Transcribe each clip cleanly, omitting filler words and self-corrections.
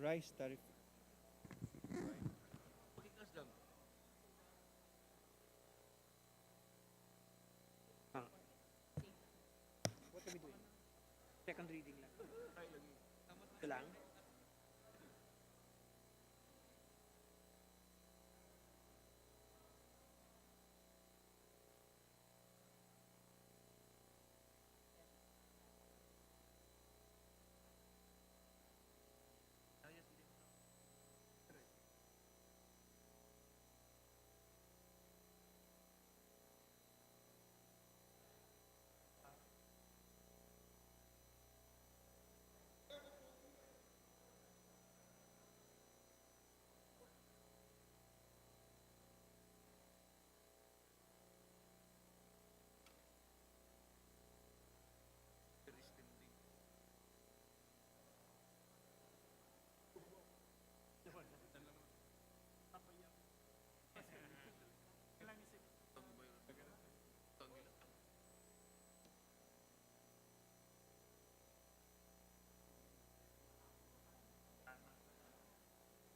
Rice tariff. What are we doing? Second reading lang. Ito lang.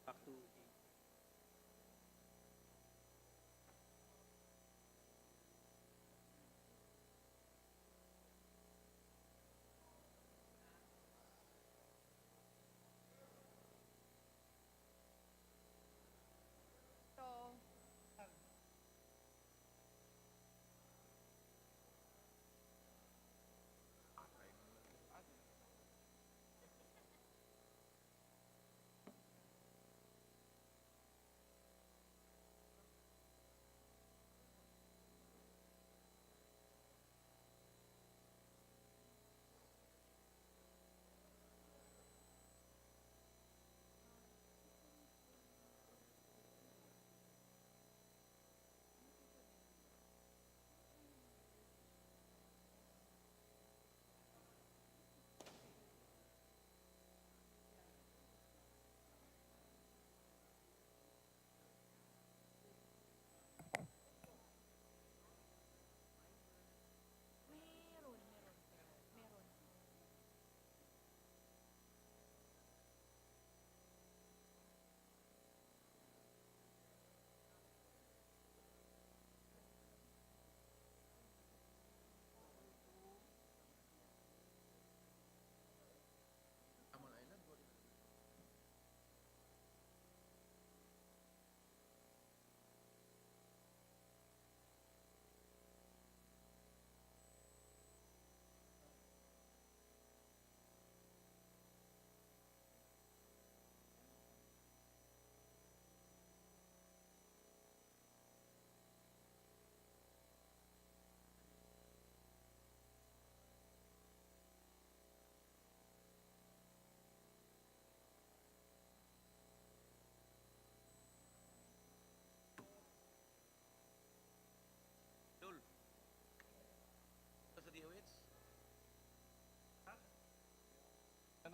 Back to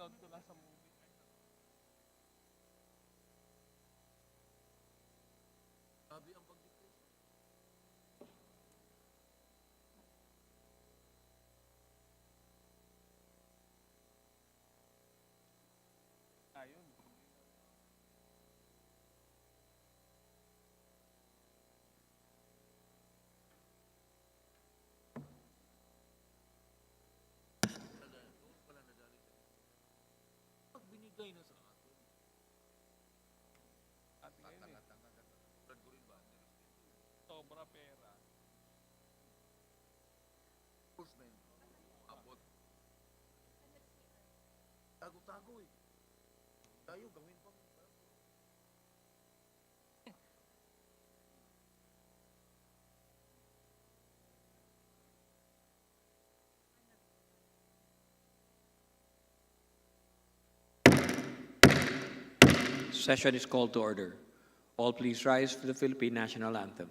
Nanood ko lang sa movie. Sabi ang pag-depress. Ayun. Wala nadali sa pag binigay na sa atin. Sabi ngayon eh, Tanga-tanga. Tulad ko rin ba? sobra pera. Enforcement. Abot. Tago-tago eh. Tayo gawin pang Session is called to order. All please rise for the Philippine National Anthem.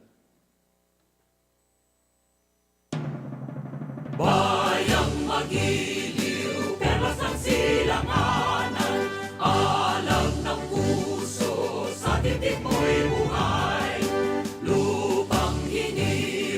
Bayang magiliw, perlas ng silanganan, alam ng puso, sa titik mo'y buhay, lupang hinihingi.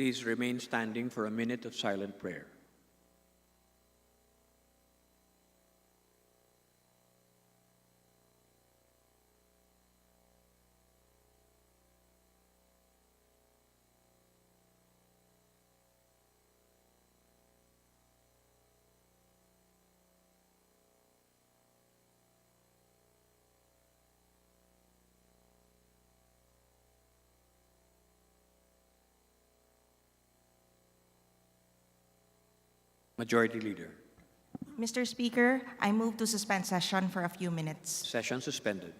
Please remain standing for a minute of silent prayer. Majority Leader. Mr. Speaker, I move to suspend session for a few minutes. Session suspended.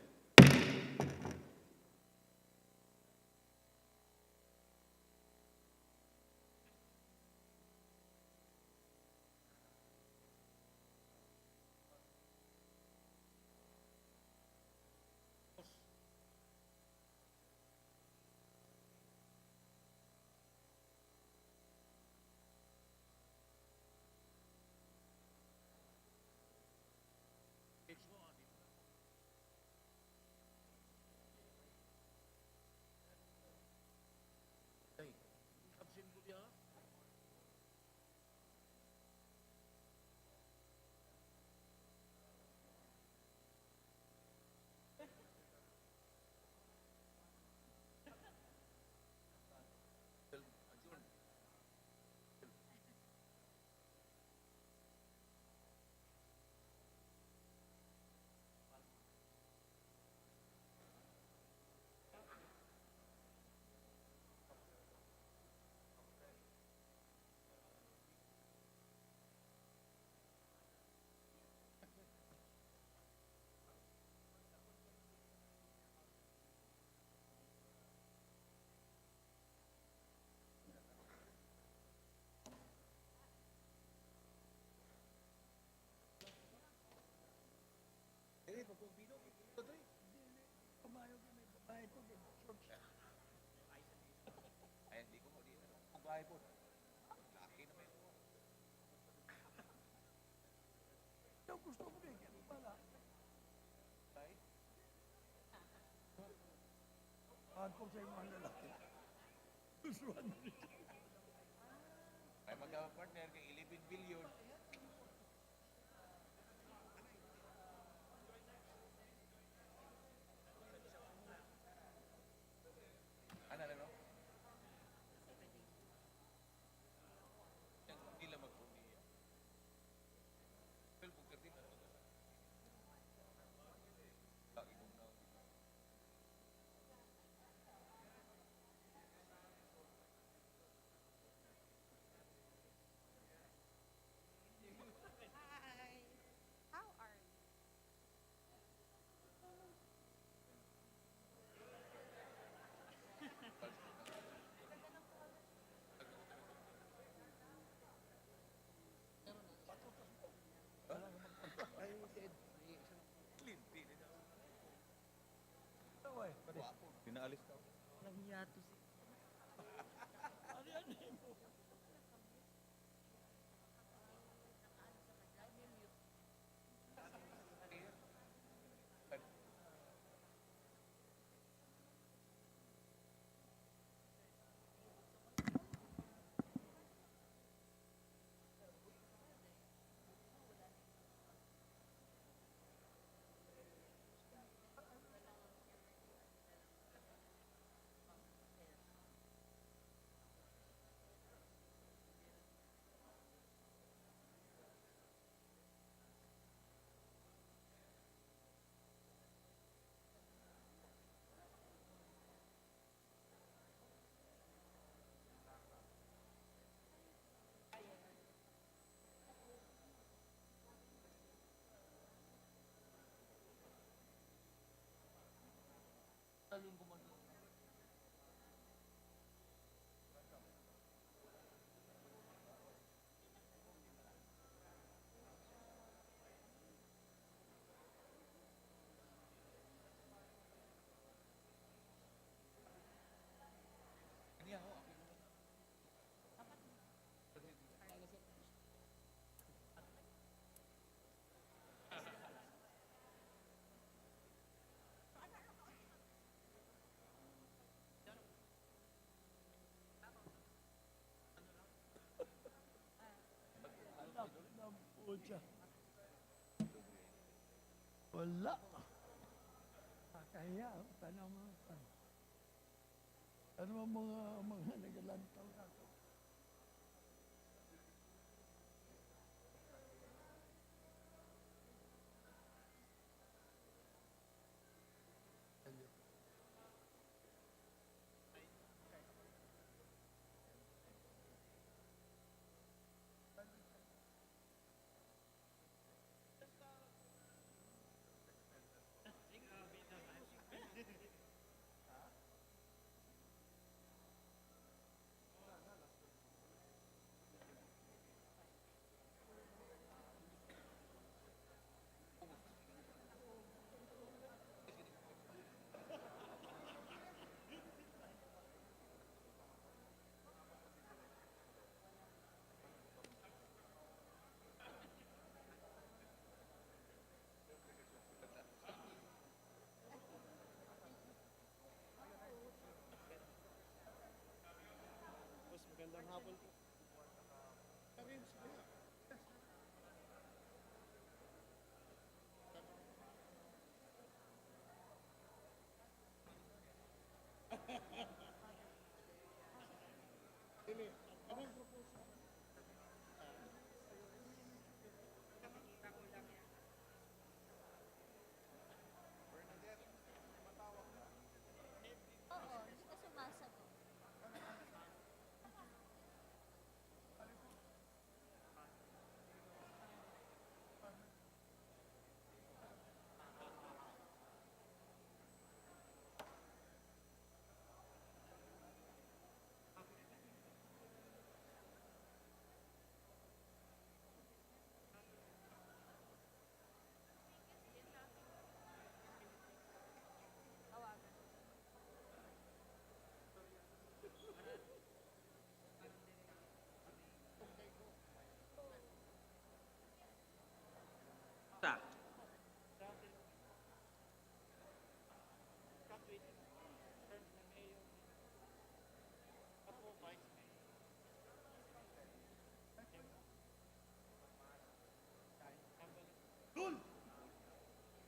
Ay, absent ko diya. Ay, hindi ko muli. Ang bahay po. Laki naman ito. Yung gusto mo rin. Yan pala. Ay? Hardcore sa mga lalaki. Gustuhan mo rin. Ay, magkakapartner kay 11 billion. Ano, ano? Hindi lang magpumiya. Well, bukit din. Lagi kong na. Pinaalis ka. Pucha. Wala. Kaya, tanong mo. Ano mga nagalantaw na ito? Oo, hindi ka sumasagot.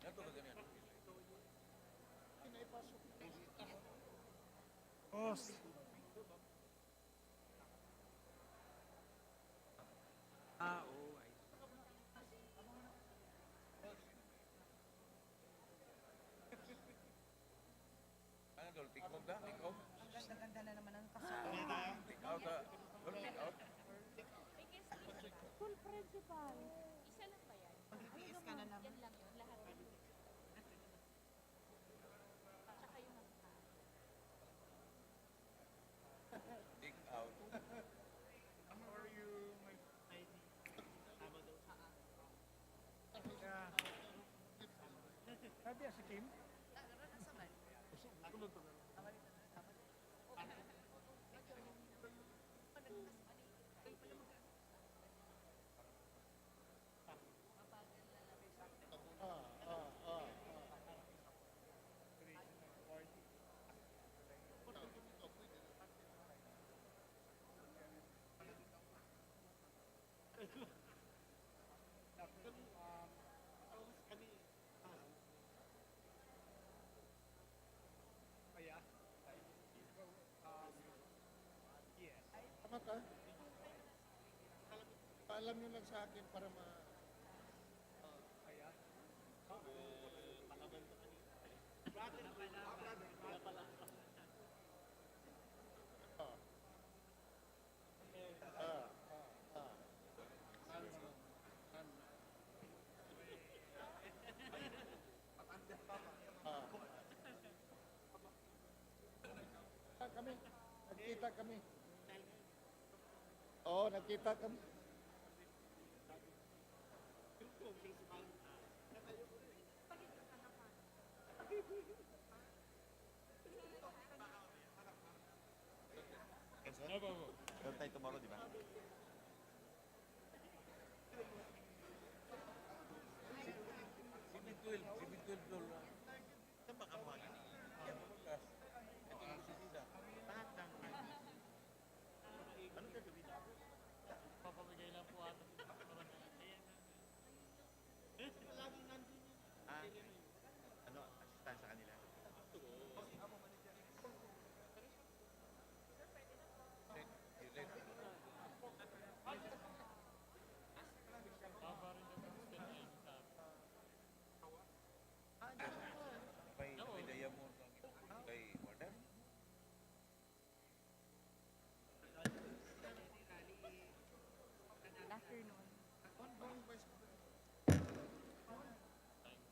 Ito ba ganyan? Boss. Ano dol? Tikog na? Tikog? Ang ganda-ganda na naman ang kasama. Take out ah. Dol, take out. School principal. Isa lang ba yan? Magtitiis ka na lang. Yan lang yun, lahat. Tsaka yung Take out. Sabi si Kim? Tama ka? Paalam nyo lang sa akin para ma... kami. Nagkita kami. Oo, nagkita kami. Meron tayo tomorrow, di ba? CB12 dol. Saan ba ka mga yan? Bukas. Ito yung sisida. Anong gagawin natin? Papamigay lang po ato.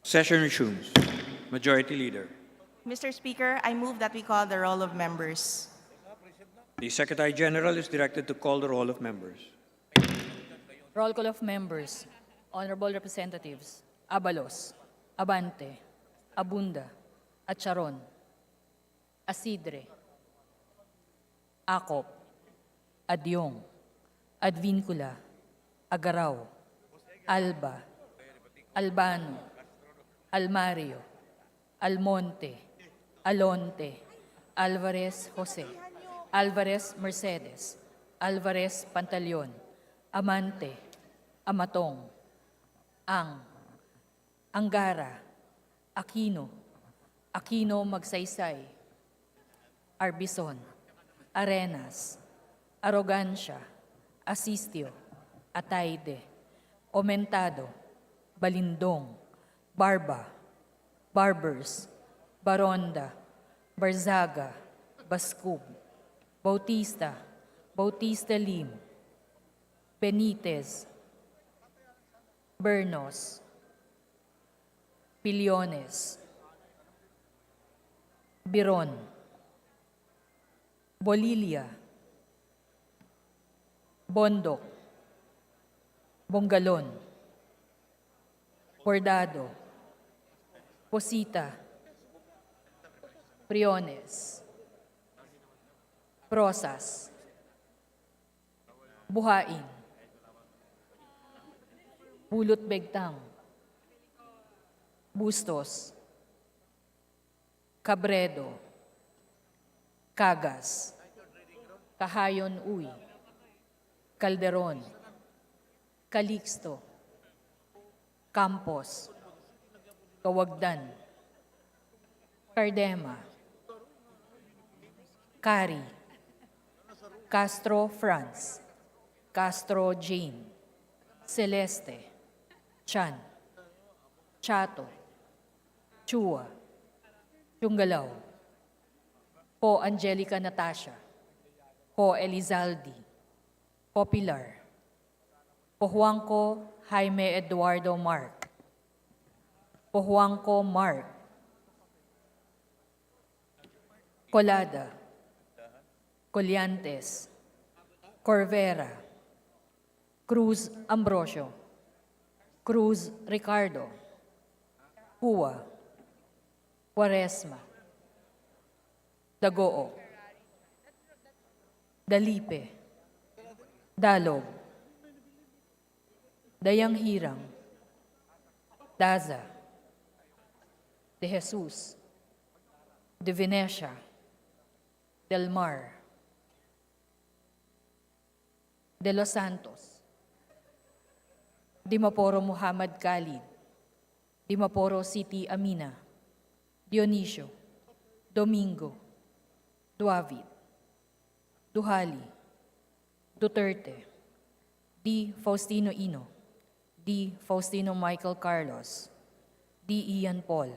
Session resumes. Majority Leader. Mr. Speaker, I move that we call the roll of members. The Secretary General is directed to call the roll of members. Roll call of members. Honorable Representatives Abalos, Abante, Abunda, Acharon, Asidre, Acop, Adyong, Advincula, Agaraw, Alba, Albano, Almario, Almonte, Alonte, Alvarez Jose, Alvarez Mercedes, Alvarez Pantaleon, Amante, Amatong, Angara, Aquino, Aquino Magsaysay, Arbison, Arenas, Arrogancia, Asistio, Ataide, Omentado, Balindong, Barba, Barbers, Baronda, Barzaga, Bascub, Bautista, Bautista Lim, Benitez, Bernos, Pillones, Biron, Bolilia, Bondok, Bongalon, Bordado, Posita, Priones, Prosas, Buhain, Bulot Begtang, Bustos, Cabredo, Cagas, Kahayon Uy, Calderon, Calixto, Campos, Kawagdan, Cardema, Cari, Castro Franz, Castro Jane, Celeste, Chan, Chato, Chua, Chungalaw, Po Angelica Natasha, Po Elizaldi, Po Pilar, Po Juanco Jaime Eduardo Mark, Po Juanco Mark, Colada, Colliantes, Corvera, Cruz Ambrosio, Cruz Ricardo, Pua, Quaresma, Dagoo, Dalipe, Dalog, Dayang Hirang, Daza, De Jesus, De Venecia, Del Mar, De Los Santos, Dimaporo Muhammad Khalid, Dimaporo City Amina, Dionisio, Domingo, Duavid, Duhali, Duterte, D. Faustino Ino, D. Faustino Michael Carlos, D. Ian Paul,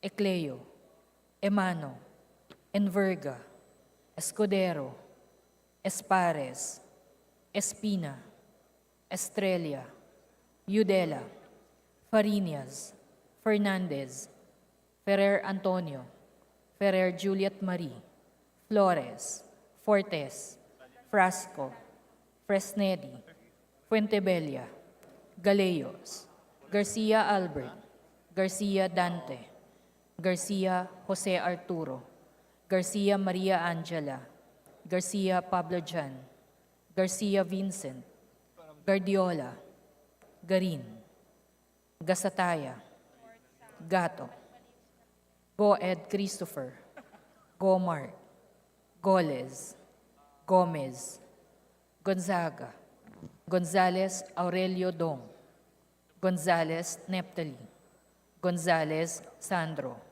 Ecleo, Emano, Enverga, Escudero, Espares, Espina, Estrella, Udela, Farinas, Fernandez, Ferrer Antonio, Ferrer Juliet Marie, Flores, Fortes, Frasco, Fresnedi, Fuentebella, Galeyos, Garcia Albert, Garcia Dante, Garcia Jose Arturo, Garcia Maria Angela, Garcia Pablo Jan, Garcia Vincent, Guardiola, Garin, Gasataya, Gato, Goed Christopher, Gomar, Goles, Gomez, Gonzaga, Gonzales Aurelio Dong, Gonzales Neptali, Gonzales Sandro,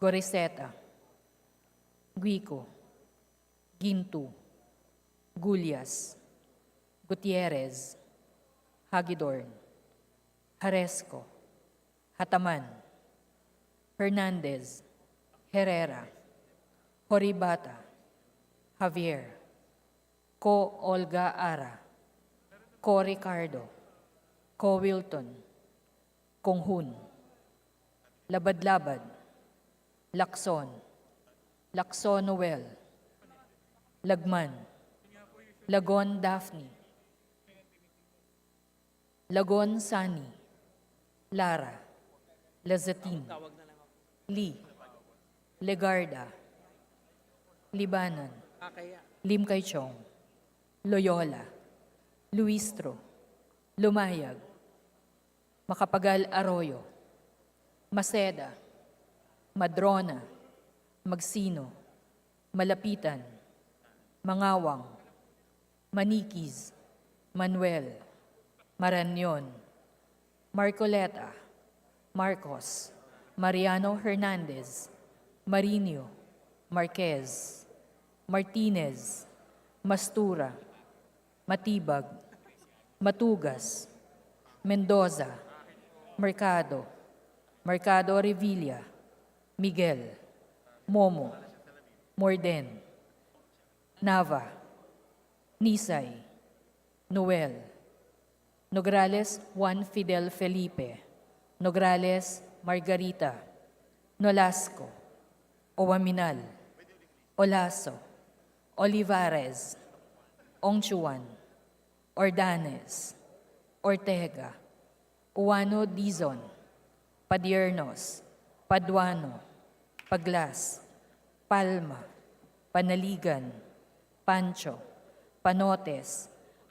Goriseta, Guico, Gintu, Gulyas, Gutierrez, Hagidorn, Haresco, Hataman, Hernandez, Herrera, Horibata, Javier, Ko Olga Ara, Ko Ricardo, Ko Wilton, Konghun, Labad-Labad, Lacson, Lacson Noel, Lagman, Lagon Daphne, Lagon Sani, Lara, Lazatin, Lee, Legarda, Libanan, Lim Kay Chong, Loyola, Luistro, Lumayag, Macapagal Arroyo, Maceda, Madrona, Magsino, Malapitan, Mangawang, Maniquis, Manuel, Marañon, Marcoleta, Marcos, Mariano Hernandez, Marinho, Marquez, Martinez, Mastura, Matibag, Matugas, Mendoza, Mercado, Mercado Revilla, Miguel, Momo, Morden, Nava, Nisay, Noel, Nograles Juan Fidel Felipe, Nograles Margarita, Nolasco, Owaminal, Olaso, Olivares, Ongchuan, Ordanes, Ortega, Uano Dizon, Padiernos, Paduano, Paglas, Palma, Panaligan, Pancho, Panotes,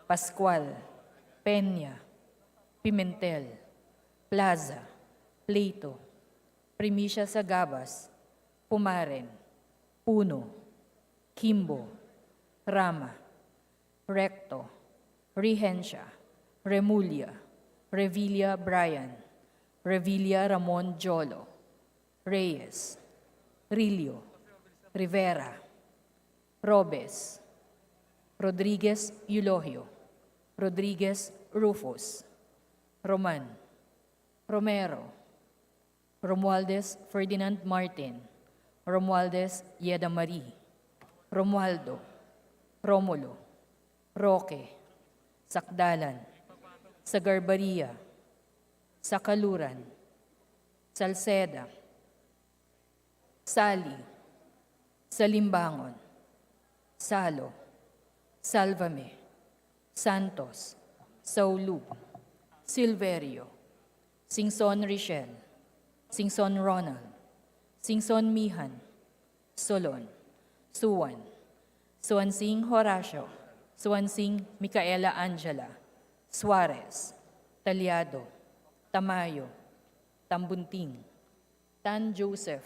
Pascual, Peña, Pimentel, Plaza, Pleito, Primicia Sagabas, Pumaren, Puno, Kimbo, Rama, Recto, Regencia, Remulla, Revilla Brian, Revilla Ramon Jolo, Reyes, Rilio, Rivera, Robes, Rodriguez Eulogio, Rodriguez Rufus, Roman, Romero, Romualdez Ferdinand Martin, Romualdez Yeda Marie, Romualdo, Romulo, Roque, Sakdalan, Sagarbaria, Sakaluran, Salceda, Sali, Salimbangon, Salo, Salvame, Santos, Saulu, Silverio, Singson Richel, Singson Ronald, Singson Mihan, Solon, Suwan, Suansing Horacio, Suansing Micaela Angela, Suarez, Talyado, Tamayo, Tambunting, Tan Joseph,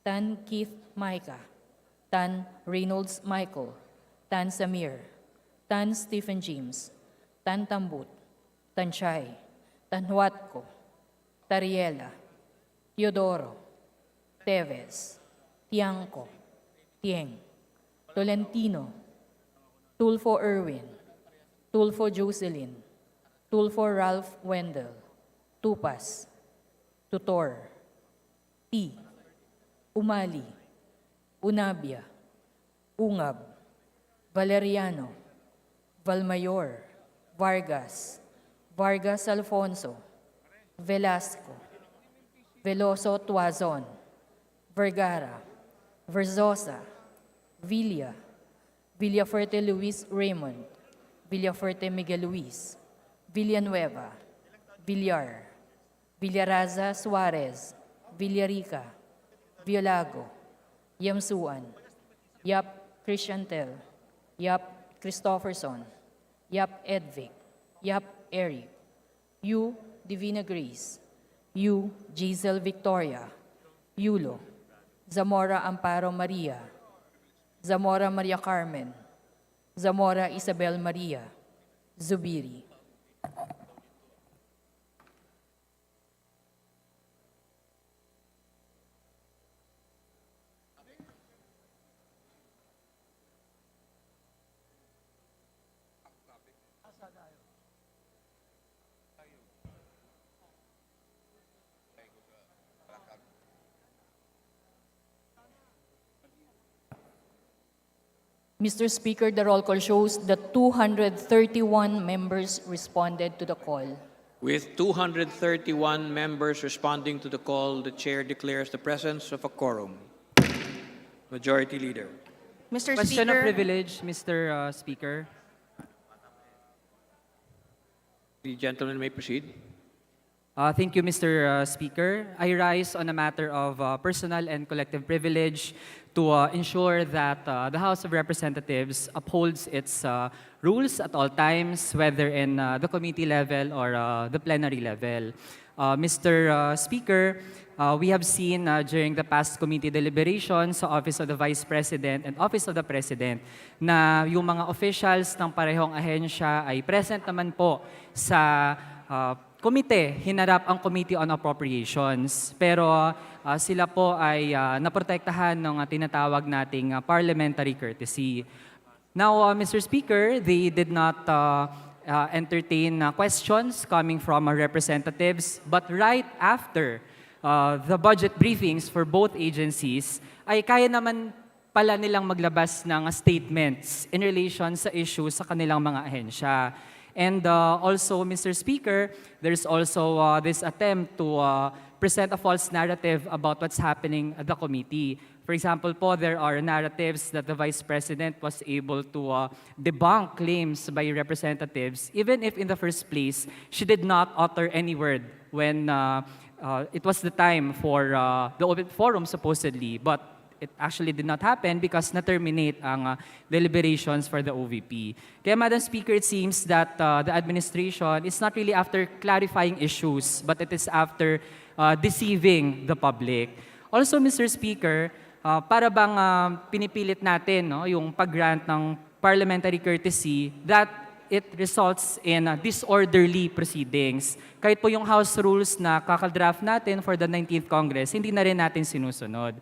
Tan Keith Micah, Tan Reynolds Michael, Tan Samir, Tan Stephen James, Tan Tambut, Tan Chay, Tan Huatco, Tariela, Teodoro, Teves, Tiangco, Tieng, Tolentino, Tulfo Irwin, Tulfo Jocelyn, Tulfo Ralph Wendell, Tupas, Tutor, T, Umali, Unabia, Ungab, Valeriano, Valmayor, Vargas, Vargas Alfonso, Velasco, Veloso Tuazon, Vergara, Verzosa, Villa, Villafuerte Luis Raymond, Villafuerte Miguel Luis, Villanueva, Villar, Villaraza Suarez, Villarica, Violago, Yamsuan, Yap Christiantel, Yap Christopherson, Yap Edvic, Yap Eric, Yu Divina Grace, Yu Giselle Victoria, Yulo, Zamora Amparo Maria, Zamora Maria Carmen, Zamora Isabel Maria, Zubiri. Mr. Speaker, the roll call shows that 231 members responded to the call. With 231 members responding to the call, the chair declares the presence of a quorum. Majority Leader. Mr. Question of Speaker, privilege, Mr. Speaker. The gentleman may proceed. Thank you, Mr. Speaker. I rise on a matter of personal and collective privilege to ensure that the House of Representatives upholds its rules at all times, whether in the committee level or the plenary level. Mr. Speaker, we have seen during the past committee deliberations sa Office of the Vice President and Office of the President na yung mga officials ng parehong ahensya ay present naman po sa komite, hinarap ang Committee on Appropriations. Pero sila po ay naprotektahan ng tinatawag nating parliamentary courtesy. Now, Mr. Speaker, they did not entertain questions coming from our representatives, but right after the budget briefings for both agencies, ay kaya naman pala nilang maglabas ng statements in relation sa issues sa kanilang mga ahensya. And also, Mr. Speaker, there's also this attempt to present a false narrative about what's happening at the committee. For example po, there are narratives that the Vice President was able to debunk claims by representatives, even if in the first place, she did not utter any word when it was the time for the open forum supposedly, but it actually did not happen because na-terminate ang deliberations for the OVP. Kaya, Madam Speaker, it seems that the administration is not really after clarifying issues, but it is after deceiving the public. Also, Mr. Speaker, para bang pinipilit natin yung pag-grant ng parliamentary courtesy that it results in disorderly proceedings. Kahit po yung House rules na kakadraft natin for the 19th Congress, hindi na rin natin sinusunod.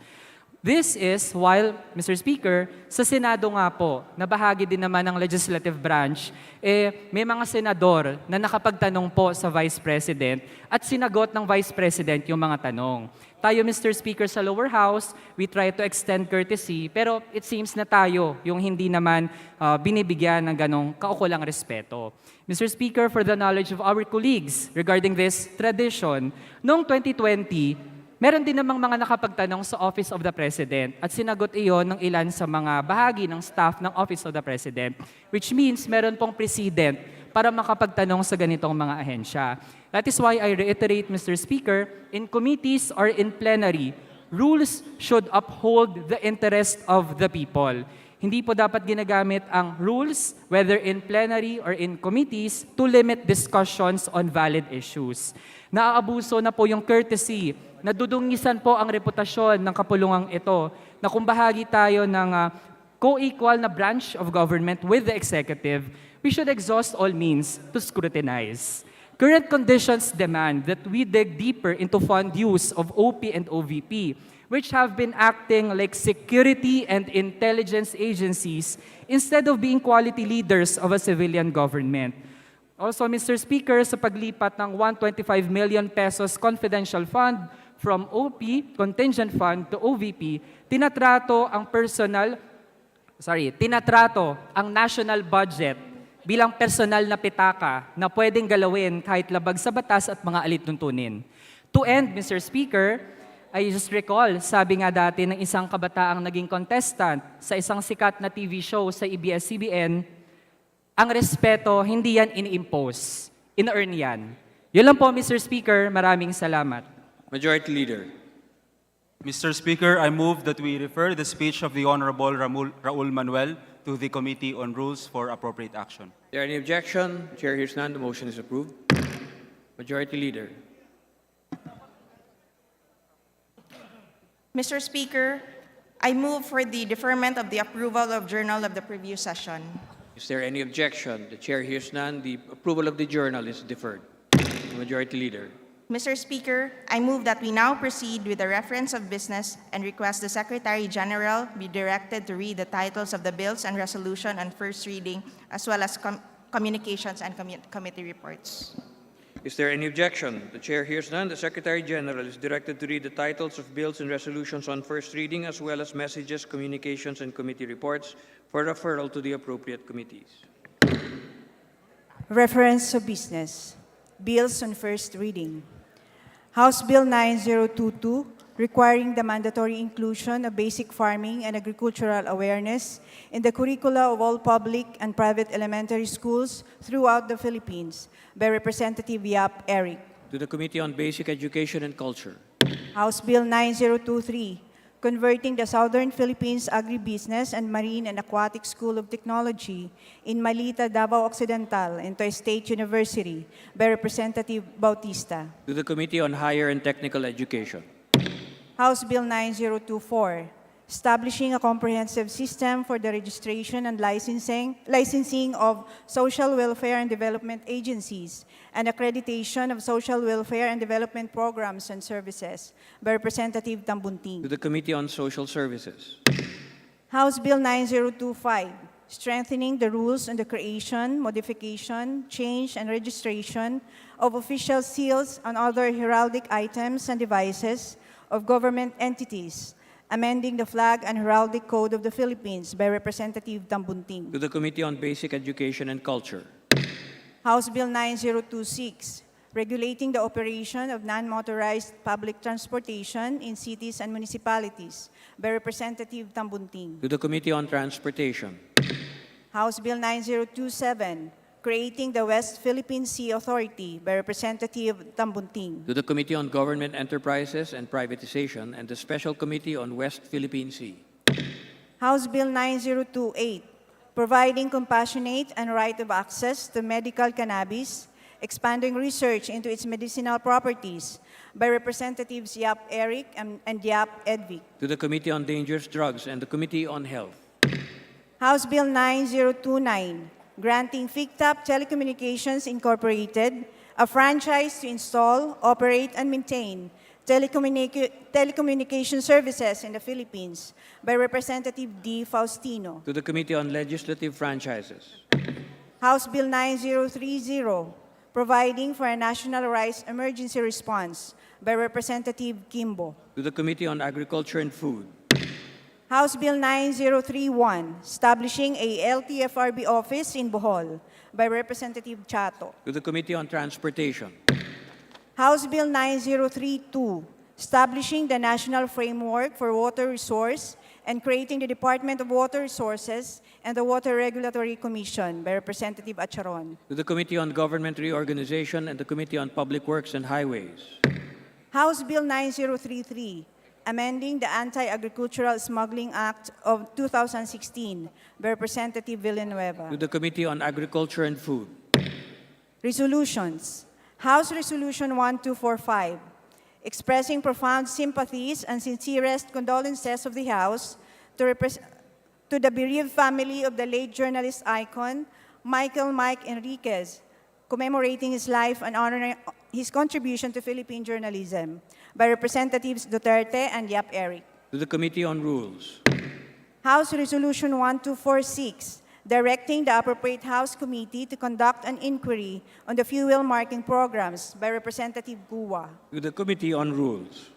This is while, Mr. Speaker, sa Senado nga po, na bahagi din naman ng legislative branch, may mga senador na nakapagtanong po sa Vice President at sinagot ng Vice President yung mga tanong. Tayo, Mr. Speaker, sa lower house, we try to extend courtesy, pero it seems na tayo yung hindi naman binibigyan ng ganong kaukulang respeto. Mr. Speaker, for the knowledge of our colleagues regarding this tradition, noong 2020, meron din namang mga nakapagtanong sa Office of the President at sinagot iyon ng ilan sa mga bahagi ng staff ng Office of the President, which means meron pong precedent para makapagtanong sa ganitong mga ahensya. That is why I reiterate, Mr. Speaker, in committees or in plenary, rules should uphold the interest of the people. Hindi po dapat ginagamit ang rules, whether in plenary or in committees, to limit discussions on valid issues. Naaabuso na po yung courtesy, nadudungisan po ang reputasyon ng kapulungang ito na kung bahagi tayo ng co-equal na branch of government with the executive, we should exhaust all means to scrutinize. Current conditions demand that we dig deeper into fund use of OP and OVP, which have been acting like security and intelligence agencies instead of being quality leaders of a civilian government. Also, Mr. Speaker, sa paglipat ng 125 million pesos confidential fund from OP, contingent fund, to OVP, tinatrato ang national budget bilang personal na pitaka na pwedeng galawin kahit labag sa batas at mga alituntunin. To end, Mr. Speaker, I just recall, sabi nga dati ng isang kabataang naging contestant sa isang sikat na TV show sa ABS-CBN, ang respeto, hindi yan ini-impose. In-earn yan. Yun lang po, Mr. Speaker. Maraming salamat. Majority Leader. Mr. Speaker, I move that we refer the speech of the Honorable Raul Manuel to the Committee on Rules for appropriate action. Is there any objection? Chair hears none. The motion is approved. Majority Leader. Mr. Speaker, I move for the deferment of the approval of journal of the previous session. Is there any objection? The chair hears none. The approval of the journal is deferred. Majority Leader. Mr. Speaker, I move that we now proceed with the reference of business and request the Secretary General be directed to read the titles of the bills and resolution on first reading, as well as communications and committee reports. Is there any objection? The chair hears none. The Secretary General is directed to read the titles of bills and resolutions on first reading, as well as messages, communications, and committee reports for referral to the appropriate committees. Reference of business. Bills on first reading. House Bill 9022, requiring the mandatory inclusion of basic farming and agricultural awareness in the curricula of all public and private elementary schools throughout the Philippines, by Representative Yap Eric. To the Committee on Basic Education and Culture. House Bill 9023, converting the Southern Philippines Agribusiness and Marine and Aquatic School of Technology in Malita, Davao Occidental into a state university, by Representative Bautista. To the Committee on Higher and Technical Education. House Bill 9024, establishing a comprehensive system for the registration and licensing of social welfare and development agencies and accreditation of social welfare and development programs and services, by Representative To Tambunting. the Committee on Social Services. House Bill 9025, strengthening the rules on the creation, modification, change, and registration of official seals and other heraldic items and devices of government entities, amending the Flag and Heraldic Code of the Philippines, by Representative Tambunting. To the Committee on Basic Education and Culture. House Bill 9026, regulating the operation of non-motorized public transportation in cities and municipalities, by Representative Tambunting. To the Committee on Transportation. House Bill 9027, creating the West Philippine Sea Authority, by Representative Tambunting. To the Committee on Government Enterprises and Privatization and the Special Committee on West Philippine Sea. House Bill 9028, providing compassionate and right of access to medical cannabis, expanding research into its medicinal properties, by Representatives Yap Eric and Yap Edvic. To the Committee on Dangerous Drugs and the Committee on Health. House Bill 9029, granting FICTAP Telecommunications Incorporated a franchise to install, operate, and maintain telecommunication services in the Philippines, by Representative D. Faustino. To the Committee on Legislative Franchises. House Bill 9030, providing for a national rice emergency response, by Representative Kimbo. To the Committee on Agriculture and Food. House Bill 9031, establishing a LTFRB office in Bohol, by Representative Chato. To the Committee on Transportation. House Bill 9032, establishing the National Framework for Water Resource and creating the Department of Water Resources and the Water Regulatory Commission, by Representative Acharon. To the Committee on Government Reorganization and the Committee on Public Works and Highways. House Bill 9033, amending the Anti-Agricultural Smuggling Act of 2016, by Representative Villanueva. To the Committee on Agriculture and Food. Resolutions. House Resolution 1245, expressing profound sympathies and sincerest condolences of the House to the bereaved family of the late journalist icon, Michael Mike Enriquez, commemorating his life and honoring his contribution to Philippine journalism, by Representatives Duterte and Yap Eric. To the Committee on Rules. House Resolution 1246, directing the appropriate House Committee to conduct an inquiry on the fuel marking programs, by Representative Guwa. To the Committee on Rules.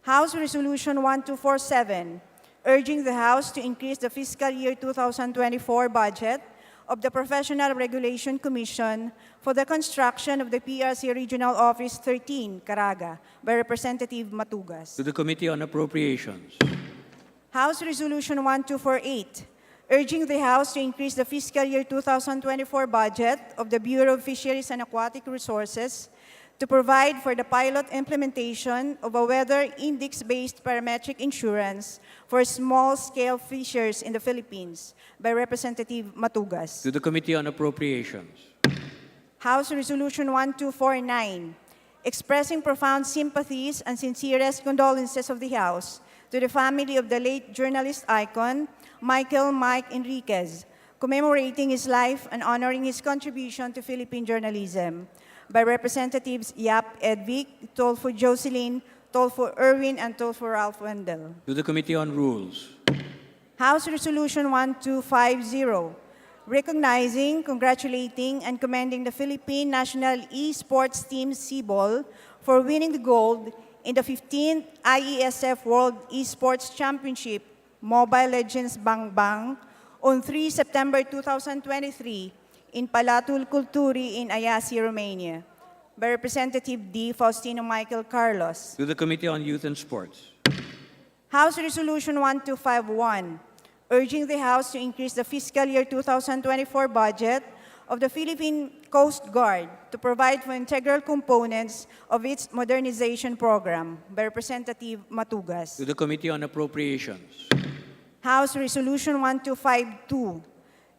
House Resolution 1247, urging the House to increase the fiscal year 2024 budget of the Professional Regulation Commission for the construction of the PRC Regional Office 13, Caraga, by Representative Matugas. To the Committee on Appropriations. House Resolution 1248, urging the House to increase the fiscal year 2024 budget of the Bureau of Fisheries and Aquatic Resources to provide for the pilot implementation of a weather index-based parametric insurance for small-scale fishers in the Philippines, by Representative Matugas. To the Committee on Appropriations. House Resolution 1249, expressing profound sympathies and sincerest condolences of the House to the family of the late journalist icon, Michael Mike Enriquez, commemorating his life and honoring his contribution to Philippine journalism, by Representatives Yap Edvic, Tolfo Jocelyn, Tolfo Erwin, and Tolfo Ralph Wendell. To the Committee on Rules. House Resolution 1250, recognizing, congratulating, and commending the Philippine National Esports Team Cebol for winning the gold in the 15th IESF World Esports Championship Mobile Legends Bang Bang on 3 September 2023 in Palatul Culturi in Ayasi, Romania, by Representative D. Faustino Michael Carlos. To the Committee on Youth and Sports. House Resolution 1251, urging the House to increase the fiscal year 2024 budget of the Philippine Coast Guard to provide for integral components of its modernization program, by Representative Matugas. To the Committee on Appropriations. House Resolution 1252,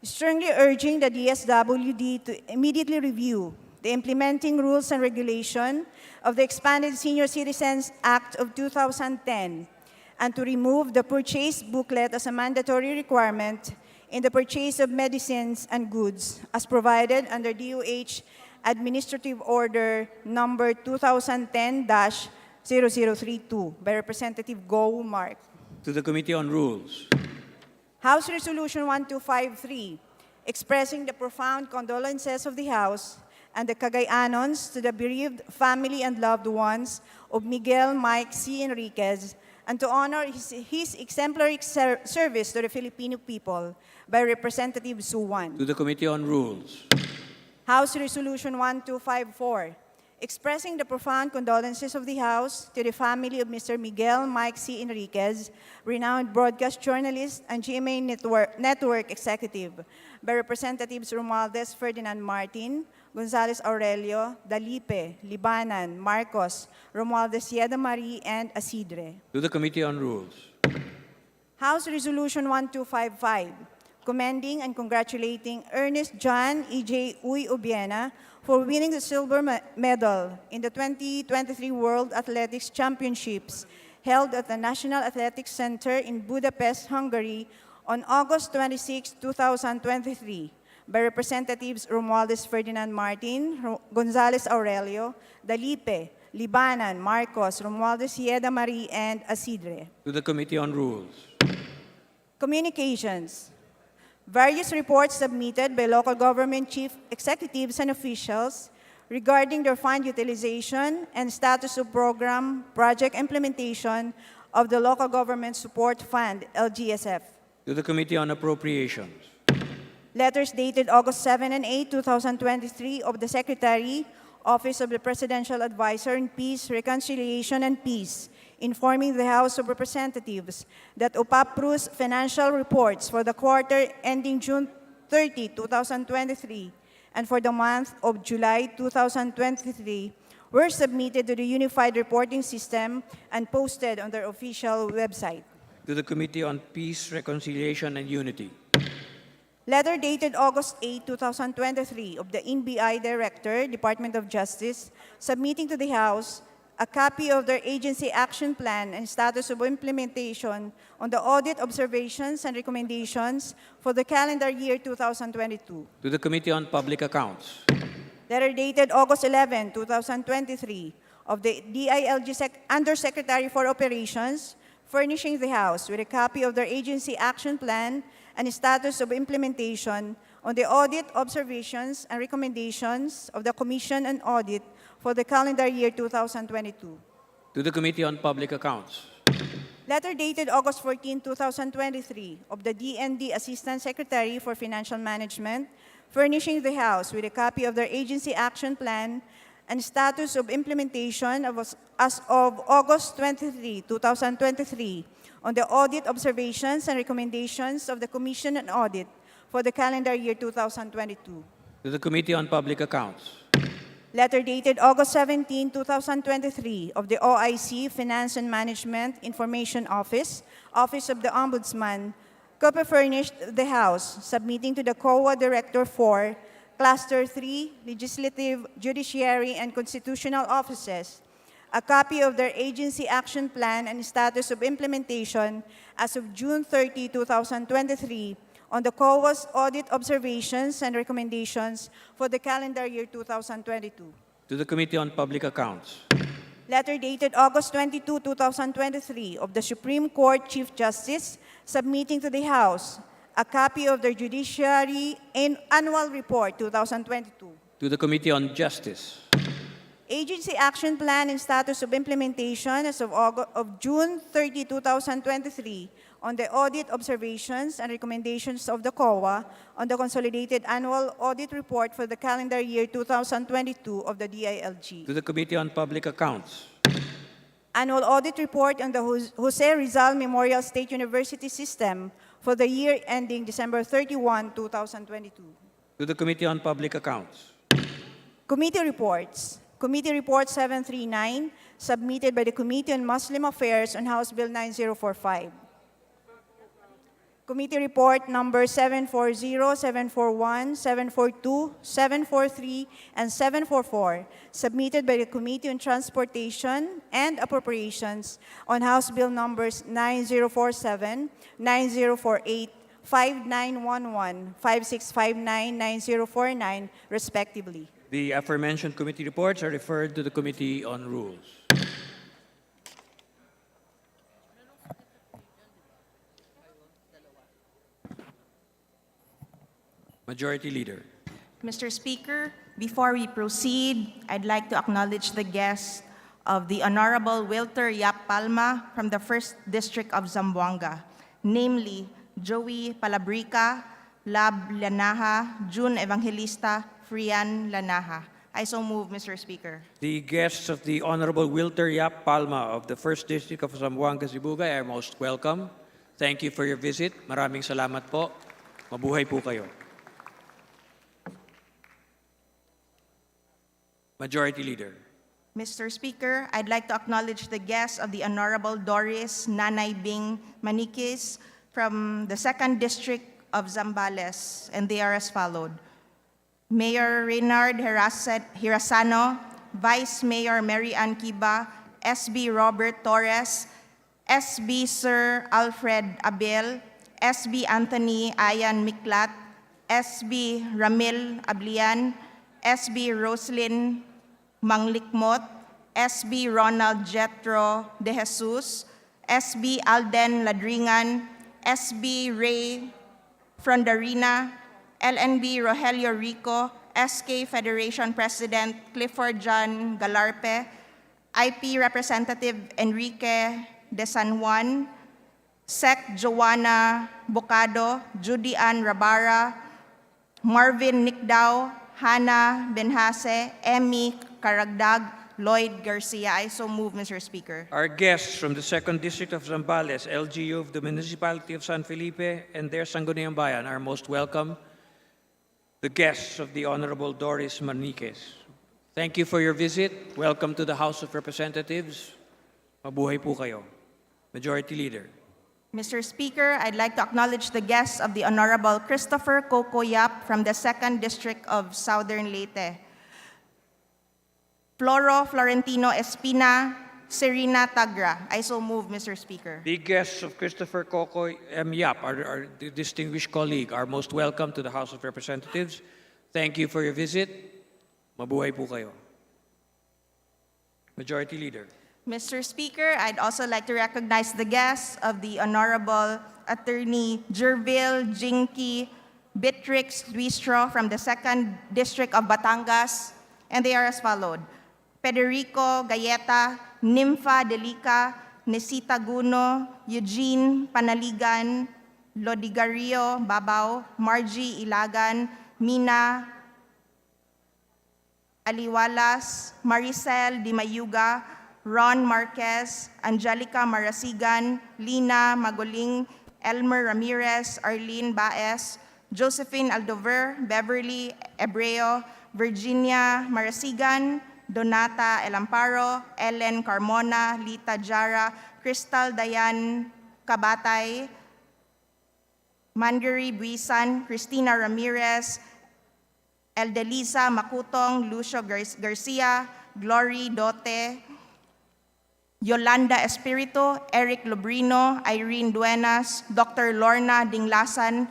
strongly urging the DSWD to immediately review the implementing rules and regulation of the Expanded Senior Citizens Act of 2010 and to remove the purchase booklet as a mandatory requirement in the purchase of medicines and goods as provided under DOH Administrative Order Number 2010-0032 by Representative Go Mark. To the Committee on Rules. House Resolution 1253, expressing the profound condolences of the House and the Cagayannons to the bereaved family and loved ones of Miguel Mike C. Enriquez, and to honor his exemplary service to the Filipino people, by Representative Suwan. To the Committee on Rules. House Resolution 1254, expressing the profound condolences of the House to the family of Mr. Miguel Mike C. Enriquez, renowned broadcast journalist and GMA Network executive, by Representatives Romualdez Ferdinand Martin, Gonzales Aurelio, Dalipe, Libanan, Marcos, Romualdez Yeda Marie, and Asidre. To the Committee on Rules. House Resolution 1255, commending and congratulating Ernest John E.J. Uy Obiena for winning the silver medal in the 2023 World Athletics Championships held at the National Athletics Center in Budapest, Hungary on August 26, 2023, by Representatives Romualdez Ferdinand Martin, Gonzales Aurelio, Dalipe, Libanan, Marcos, Romualdez Yeda Marie, and Asidre. To the Committee on Rules. Communications. Various reports submitted by local government chief executives and officials regarding their fund utilization and status of program project implementation of the Local Government Support Fund, LGSF. To the Committee on Appropriations. Letters dated August 7 and 8, 2023 of the Secretary, Office of the Presidential Advisor in Peace, Reconciliation, and Peace, informing the House of Representatives that OPAPRU's financial reports for the quarter ending June 30, 2023, and for the month of July 2023 were submitted to the Unified Reporting System and posted on their official website. To the Committee on Peace, Reconciliation, and Unity. Letter dated August 8, 2023 of the NBI Director, Department of Justice, submitting to the House a copy of their agency action plan and status of implementation on the audit observations and recommendations for the calendar year 2022. To the Committee on Public Accounts. Letter dated August 11, 2023 of the DILG Undersecretary for Operations, furnishing the House with a copy of their agency action plan and status of implementation on the audit observations and recommendations of the Commission on Audit for the calendar year 2022. To the Committee on Public Accounts. Letter dated August 14, 2023 of the DND Assistant Secretary for Financial Management, furnishing the House with a copy of their agency action plan and status of implementation as of August 23, 2023 on the audit observations and recommendations of the Commission on Audit for the calendar year 2022. To the Committee on Public Accounts. Letter dated August 17, 2023 of the OIC Finance and Management Information Office, Office of the Ombudsman, copy furnished the House, submitting to the COA Director 4, Cluster 3, Legislative, Judiciary, and Constitutional Offices, a copy of their agency action plan and status of implementation as of June 30, 2023, on the COA's audit observations and recommendations for the calendar year 2022. To the Committee on Public Accounts. Letter dated August 22, 2023 of the Supreme Court Chief Justice, submitting to the House a copy of their Judiciary Annual Report 2022. To the Committee on Justice. Agency Action Plan and Status of Implementation as of June 30, 2023 on the audit observations and recommendations of the COA on the consolidated annual audit report for the calendar year 2022 of the DILG. To the Committee on Public Accounts. Annual audit report on the Jose Rizal Memorial State University system for the year ending December 31, 2022. To the Committee on Public Accounts. Committee reports. Committee Report 739, submitted by the Committee on Muslim Affairs on House Bill 9045. Committee Report number 740, 741, 742, 743, and 744, submitted by the Committee on Transportation and Appropriations on House Bill numbers 9047, 9048, 5911, 5659, 9049, respectively. The aforementioned committee reports are referred to the Committee on Rules. Majority Leader. Mr. Speaker, before we proceed, I'd like to acknowledge the guests of the Honorable Wilter Yap Palma from the 1st District of Zamboanga, namely Joey Palabrica, Lab Lanaha, June Evangelista, Frian Lanaha. I so move, Mr. Speaker. The guests of the Honorable Wilter Yap Palma of the 1st District of Zamboanga, Sibugay are most welcome. Thank you for your visit. Maraming salamat po. Mabuhay po kayo. Majority Leader. Mr. Speaker, I'd like to acknowledge the guests of the Honorable Doris Nanay Bing Maniquis from the 2nd District of Zambales, and they are as followed. Mayor Reynard Hirasano, Vice Mayor Mary Ann Kiba, SB Robert Torres, SB Sir Alfred Abel, SB Anthony Ayan Miklat, SB Ramil Ablian, SB Roslyn Manglikmot, SB Ronald Jetro De Jesus, SB Alden Ladringan, SB Ray Frondarina, LNB Rogelio Rico, SK Federation President Clifford John Galarpe, IP Representative Enrique De San Juan, Sec Joanna Bocado, Judy Ann Rabara, Marvin Nicdao, Hannah Benhase, Emmy Karagdag, Lloyd Garcia. I so move, Mr. Speaker. Our guests from the 2nd District of Zambales, LGU of the Municipality of San Felipe, and their Sangguniang Bayan are most welcome. The guests of the Honorable Doris Maniquis. Thank you for your visit. Welcome to the House of Representatives. Mabuhay po kayo. Majority Leader. Mr. Speaker, I'd like to acknowledge the guests of the Honorable Christopher Coco Yap from the 2nd District of Southern Leyte. Floro Florentino Espina, Serena Tagra. I so move, Mr. Speaker. The guests of Christopher Coco M. Yap, our distinguished colleague, are most welcome to the House of Representatives. Thank you for your visit. Mabuhay po kayo. Majority Leader. Mr. Speaker, I'd also like to recognize the guests of the Honorable Attorney Jervil Jinky Beatrix Luistro from the 2nd District of Batangas, and they are as followed. Federico Gayeta, Nympha Delica, Nesita Guno, Eugene Panaligan, Lodigario Babao, Margie Ilagan, Mina Aliwalas, Maricel Dimayuga, Ron Marquez, Angelica Marasigan, Lina Magoling, Elmer Ramirez, Arlene Baez, Josephine Aldover, Beverly Ebreo, Virginia Marasigan, Donata Elamparo, Ellen Carmona, Lita Jara, Crystal Dayan Kabatay, Mangiri Buisan, Cristina Ramirez, Eldelisa Makutong, Lucio Garcia, Glory Dote, Yolanda Espiritu, Eric Lubrino, Irene Duenas, Dr. Lorna Dinglasan,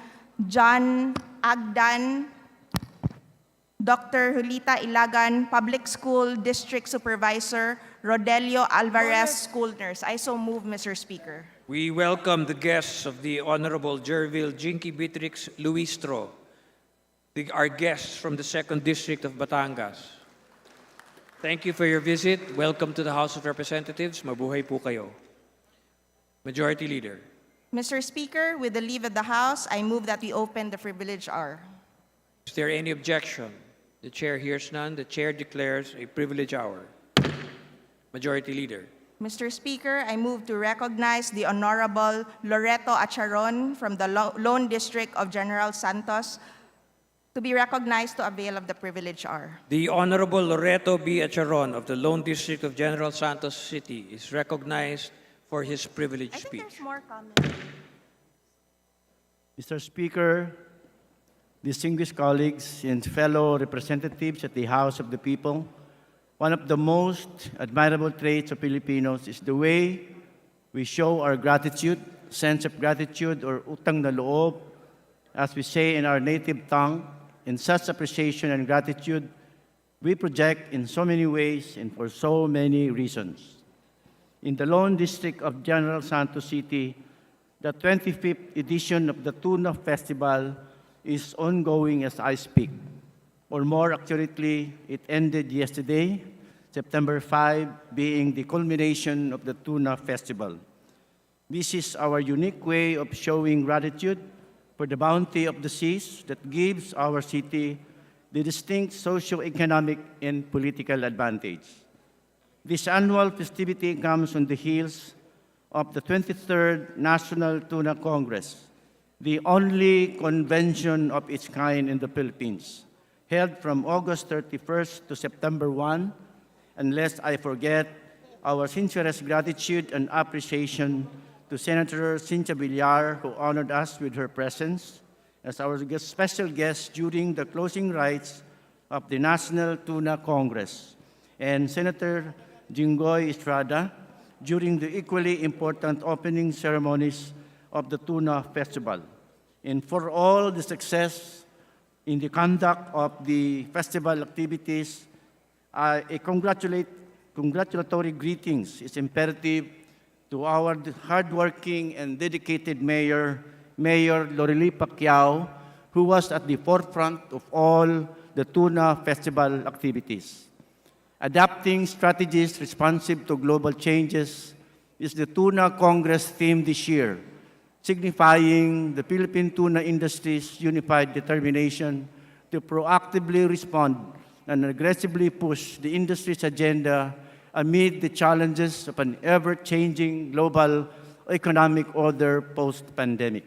John Agdan, Dr. Julita Ilagan, Public School District Supervisor, Rodelio Alvarez, School Nurse. I so move, Mr. Speaker. We welcome the guests of the Honorable Jervil Jinky Beatrix Luistro, our guests from the 2nd District of Batangas. Thank you for your visit. Welcome to the House of Representatives. Mabuhay po kayo. Majority Leader. Mr. Speaker, with the leave of the House, I move that we open the privilege hour. Is there any objection? The chair hears none. The chair declares a privilege hour. Majority Leader. Mr. Speaker, I move to recognize the Honorable Loreto Acharon from the Lone District of General Santos to be recognized to avail of the privilege hour. The Honorable Loreto B. Acharon of the Lone District of General Santos City is recognized for his privilege I think speech. there's more comments. Mr. Speaker, distinguished colleagues and fellow representatives at the House of the People, one of the most admirable traits of Filipinos is the way we show our gratitude, sense of gratitude, or utang na loob, as we say in our native tongue. In such appreciation and gratitude, we project in so many ways and for so many reasons. In the Lone District of General Santos City, the 25th edition of the Tuna Festival is ongoing as I speak. Or more accurately, it ended yesterday, September 5, being the culmination of the Tuna Festival. This is our unique way of showing gratitude for the bounty of the seas that gives our city the distinct socio-economic and political advantage. This annual festivity comes on the heels of the 23rd National Tuna Congress, the only convention of its kind in the Philippines, held from August 31st to September 1, unless I forget our sincerest gratitude and appreciation to Senator Cynthia Villar, who honored us with her presence as our special guest during the closing rites of the National Tuna Congress, and Senator Jinggoy Estrada during the equally important opening ceremonies of the Tuna Festival. And for all the success in the conduct of the festival activities, a congratulatory greetings is imperative to our hardworking and dedicated Mayor Lorely Pacquiao, who was at the forefront of all the Tuna Festival activities. Adapting strategies responsive to global changes is the Tuna Congress theme this year, signifying the Philippine tuna industry's unified determination to proactively respond and aggressively push the industry's agenda amid the challenges of an ever-changing global economic order post-pandemic.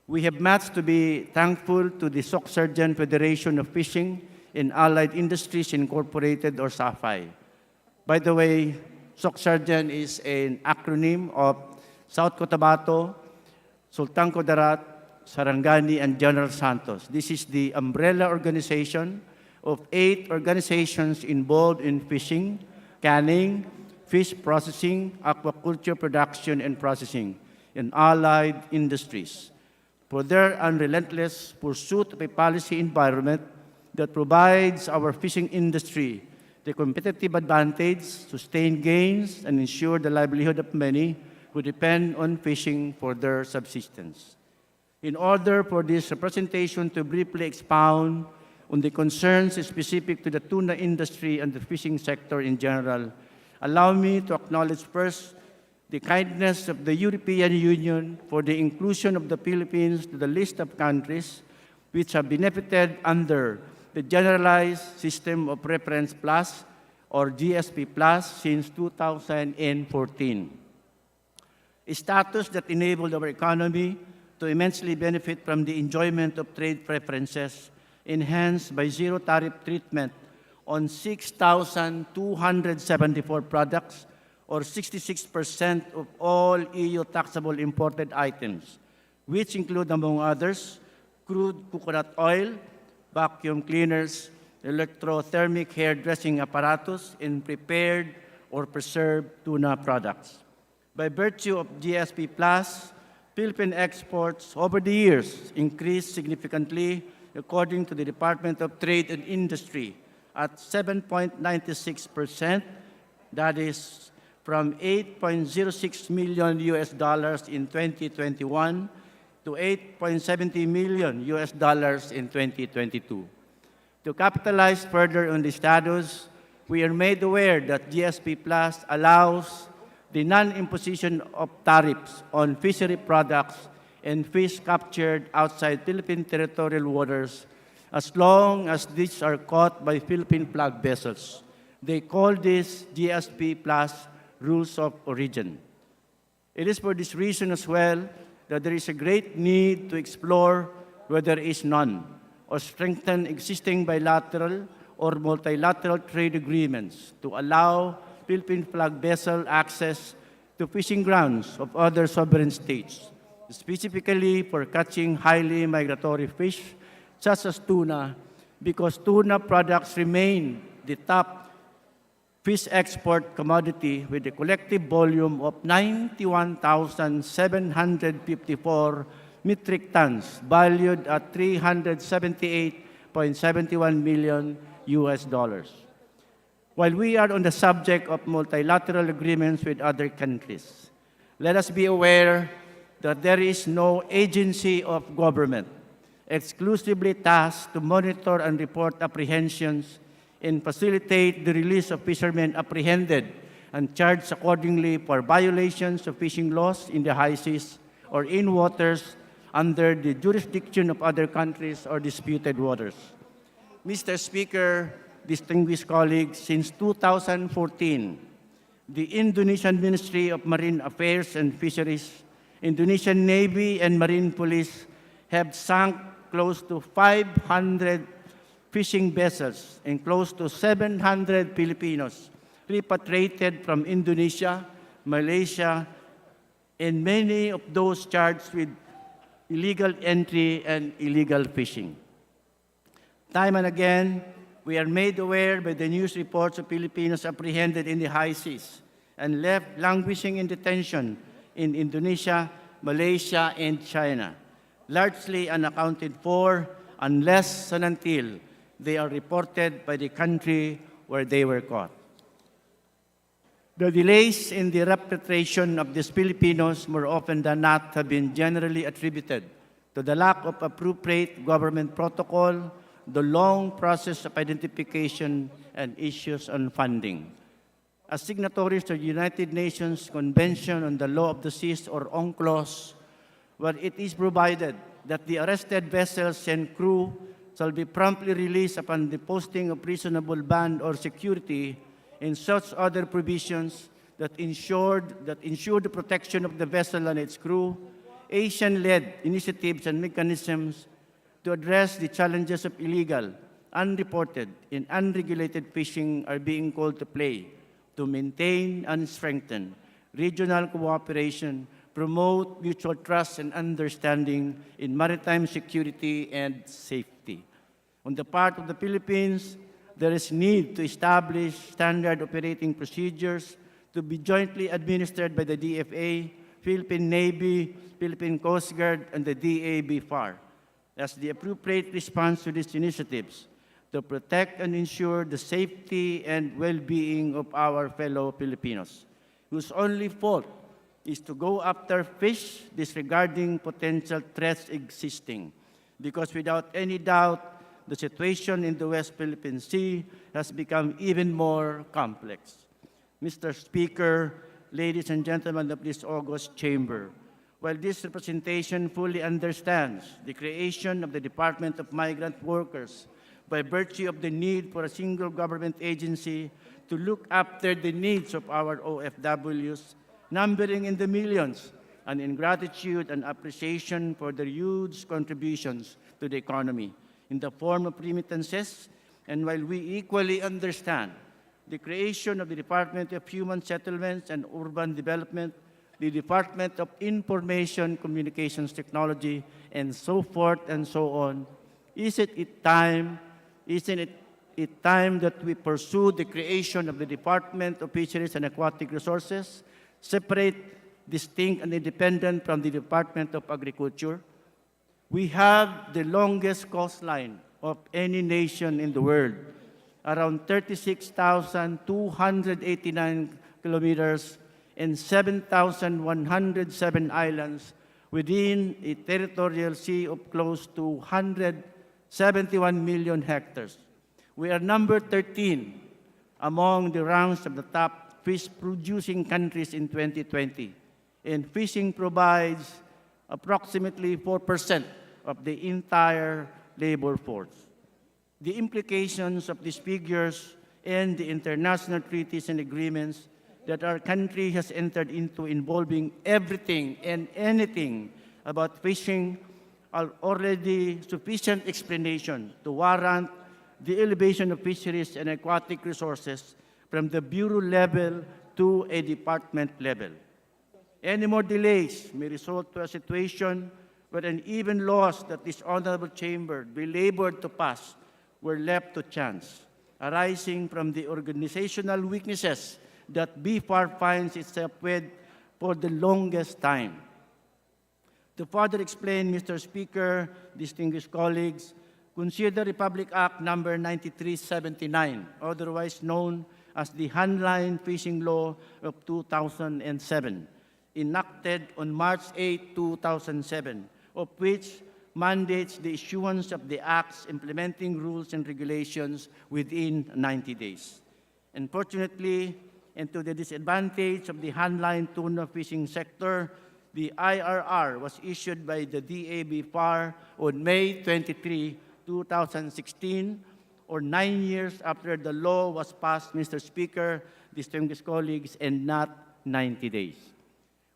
We have much to be thankful to the Soc-Sargent Federation of Fishing and Allied Industries Incorporated, or SAFI. By the way, Soc-Sargent is an acronym of South Cotabato, Sultan Kudarat, Sarangani, and General Santos. This is the umbrella organization of 8 organizations involved in fishing, canning, fish processing, aquaculture production and processing, and allied industries, for their unrelentless pursuit of a policy environment that provides our fishing industry the competitive advantage, sustain gains, and ensure the livelihood of many who depend on fishing for their subsistence. In order for this representation to briefly expound on the concerns specific to the tuna industry and the fishing sector in general, allow me to acknowledge first the kindness of the European Union for the inclusion of the Philippines to the list of countries which have benefited under the Generalized System of Preference Plus, or GSP Plus, since 2014. A status that enabled our economy to immensely benefit from the enjoyment of trade preferences enhanced by zero tariff treatment on 6,274 products, or 66% of all EU taxable imported items, which include, among others, crude coconut oil, vacuum cleaners, electrothermic hair dressing apparatus, and prepared or preserved tuna products. By virtue of GSP Plus, Philippine exports over the years increased significantly, according to the Department of Trade and Industry, at 7.96%, that is from $8.06 million in 2021 to $8.70 million in 2022. To capitalize further on this status, we are made aware that GSP Plus allows the non-imposition of tariffs on fishery products and fish captured outside Philippine territorial waters as long as these are caught by Philippine flag vessels. They call this GSP plus rules of origin. It is for this reason as well that there is a great need to explore whether there is none, or strengthen existing bilateral or multilateral trade agreements to allow Philippine flag vessel access to fishing grounds of other sovereign states, specifically for catching highly migratory fish such as tuna, because tuna products remain the top fish export commodity with a collective volume of 91,754 metric tons, valued at $378.71 million. While we are on the subject of multilateral agreements with other countries, let us be aware that there is no agency of government exclusively tasked to monitor and report apprehensions and facilitate the release of fishermen apprehended and charged accordingly for violations of fishing laws in the high seas or in waters under the jurisdiction of other countries or disputed waters. Mr. Speaker, distinguished colleagues, since 2014, the Indonesian Ministry of Marine Affairs and Fisheries, Indonesian Navy and Marine Police have sunk close to 500 fishing vessels and close to 700 Filipinos repatriated from Indonesia, Malaysia, and many of those charged with illegal entry and illegal fishing. Time and again, we are made aware by the news reports of Filipinos apprehended in the high seas and left languishing in detention in Indonesia, Malaysia, and China, largely unaccounted for unless and until they are reported by the country where they were caught. The delays in the repatriation of these Filipinos more often than not have been generally attributed to the lack of appropriate government protocol, the long process of identification, and issues on funding. As signatories to the United Nations Convention on the Law of the Seas, or UNCLOS, where it is provided that the arrested vessels and crew shall be promptly released upon the posting of reasonable bond or security, and such other provisions that ensure the protection of the vessel and its crew, Asian-led initiatives and mechanisms to address the challenges of illegal, unreported, and unregulated fishing are being called to play to maintain and strengthen regional cooperation, promote mutual trust and understanding in maritime security and safety. On the part of the Philippines, there is need to establish standard operating procedures to be jointly administered by the DFA, Philippine Navy, Philippine Coast Guard, and the DABFAR as the appropriate response to these initiatives to protect and ensure the safety and well-being of our fellow Filipinos, whose only fault is to go after fish disregarding potential threats existing, because without any doubt, the situation in the West Philippine Sea has become even more complex. Mr. Speaker, ladies and gentlemen of this august chamber, while this representation fully understands the creation of the Department of Migrant Workers by virtue of the need for a single government agency to look after the needs of our OFWs, numbering in the millions, and in gratitude and appreciation for their huge contributions to the economy in the form of remittances, and while we equally understand the creation of the Department of Human Settlements and Urban Development, the Department of Information Communications Technology, and so forth and so on, isn't it time that we pursue the creation of the Department of Fisheries and Aquatic Resources, separate, distinct, and independent from the Department of Agriculture? We have the longest coastline of any nation in the world, around 36,289 kilometers and 7,107 islands within a territorial sea of close to 171 million hectares. We are number 13 among the ranks of the top fish-producing countries in 2020, and fishing provides approximately 4% of the entire labor force. The implications of these figures and the international treaties and agreements that our country has entered into involving everything and anything about fishing are already sufficient explanation to warrant the elevation of fisheries and aquatic resources from the bureau level to a department level. Any more delays may result to a situation where an even laws that this honorable chamber belabored to pass were left to chance, arising from the organizational weaknesses that BFAR finds itself with for the longest time. To further explain, Mr. Speaker, distinguished colleagues, consider Republic Act number 9379, otherwise known as the Handline Fishing Law of 2007, enacted on March 8, 2007, of which mandates the issuance of the Act's implementing rules and regulations within 90 days. Unfortunately, and to the disadvantage of the handline tuna fishing sector, the IRR was issued by the DABFAR on May 23, 2016, or 9 years after the law was passed, Mr. Speaker, distinguished colleagues, and not 90 days.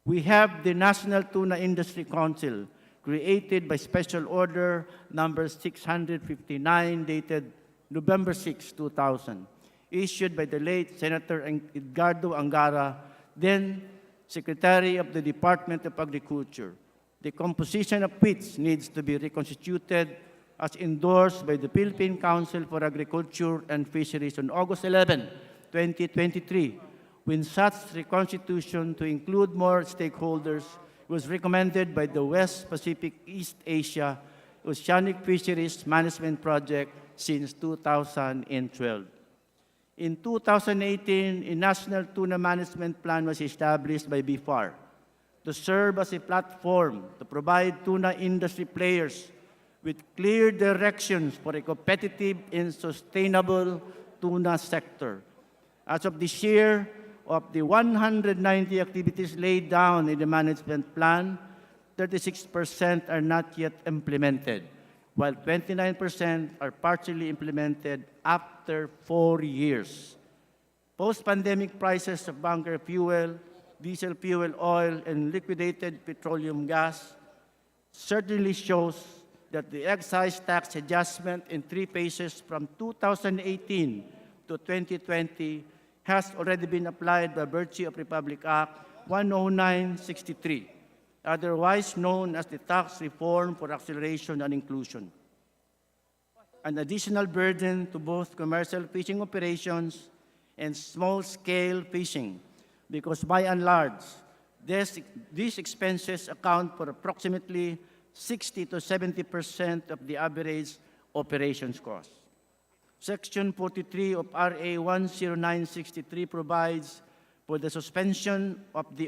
We have the National Tuna Industry Council, created by Special Order number 659, dated November 6, 2000, issued by the late Senator Edgardo Angara, then Secretary of the Department of Agriculture, the composition of which needs to be reconstituted as endorsed by the Philippine Council for Agriculture and Fisheries on August 11, 2023, when such reconstitution to include more stakeholders was recommended by the West Pacific East Asia Oceanic Fisheries Management Project since 2012. In 2018, a National Tuna Management Plan was established by BFAR to serve as a platform to provide tuna industry players with clear directions for a competitive and sustainable tuna sector. As of this year, of the 190 activities laid down in the management plan, 36% are not yet implemented, while 29% are partially implemented after 4 years. Post-pandemic prices of bunker fuel, diesel fuel oil, and liquidated petroleum gas certainly shows that the excise tax adjustment in 3 phases from 2018 to 2020 has already been applied by virtue of Republic Act 10963, otherwise known as the Tax Reform for Acceleration and Inclusion. An additional burden to both commercial fishing operations and small-scale fishing, because by and large, these expenses account for approximately 60 to 70% of the average operations cost. Section 43 of RA 10963 provides for the suspension of the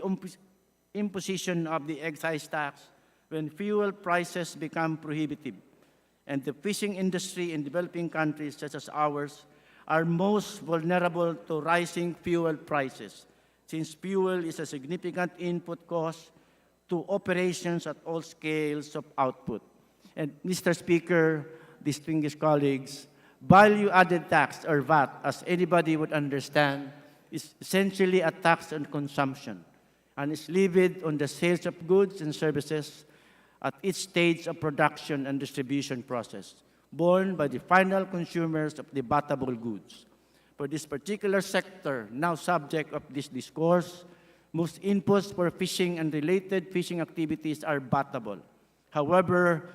imposition of the excise tax when fuel prices become prohibitive, and the fishing industry in developing countries such as ours are most vulnerable to rising fuel prices, since fuel is a significant input cost to operations at all scales of output. And Mr. Speaker, distinguished colleagues, value-added tax, or VAT, as anybody would understand, is essentially a tax on consumption and is levied on the sales of goods and services at each stage of production and distribution process, borne by the final consumers of the battable goods. For this particular sector, now subject of this discourse, most inputs for fishing and related fishing activities are battable. However,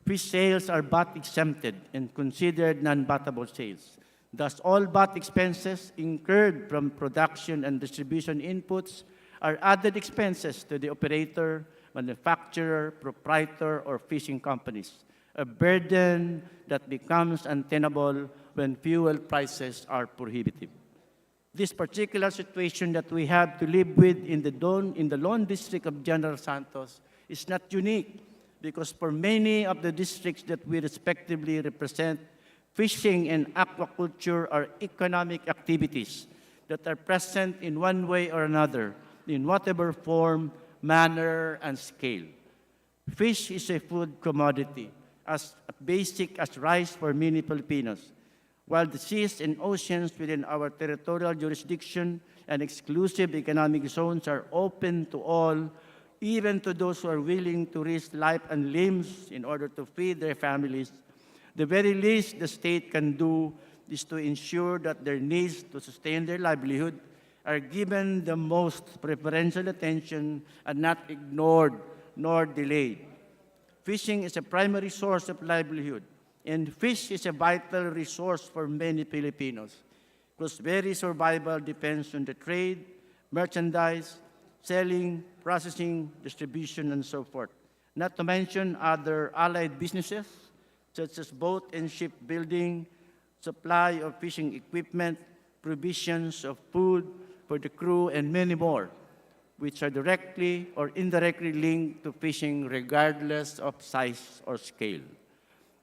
fish sales are VAT exempted and considered non-battable sales. Thus, all VAT expenses incurred from production and distribution inputs are added expenses to the operator, manufacturer, proprietor, or fishing companies, a burden that becomes untenable when fuel prices are prohibitive. This particular situation that we have to live with in the Lone District of General Santos is not unique, because for many of the districts that we respectively represent, fishing and aquaculture are economic activities that are present in one way or another, in whatever form, manner, and scale. Fish is a food commodity, as basic as rice for many Filipinos, while the seas and oceans within our territorial jurisdiction and exclusive economic zones are open to all, even to those who are willing to risk life and limbs in order to feed their families. The very least the state can do is to ensure that their needs to sustain their livelihood are given the most preferential attention and not ignored nor delayed. Fishing is a primary source of livelihood, and fish is a vital resource for many Filipinos, whose very survival depends on the trade, merchandise, selling, processing, distribution, and so forth. Not to mention other allied businesses, such as boat and shipbuilding, supply of fishing equipment, provisions of food for the crew, and many more, which are directly or indirectly linked to fishing regardless of size or scale.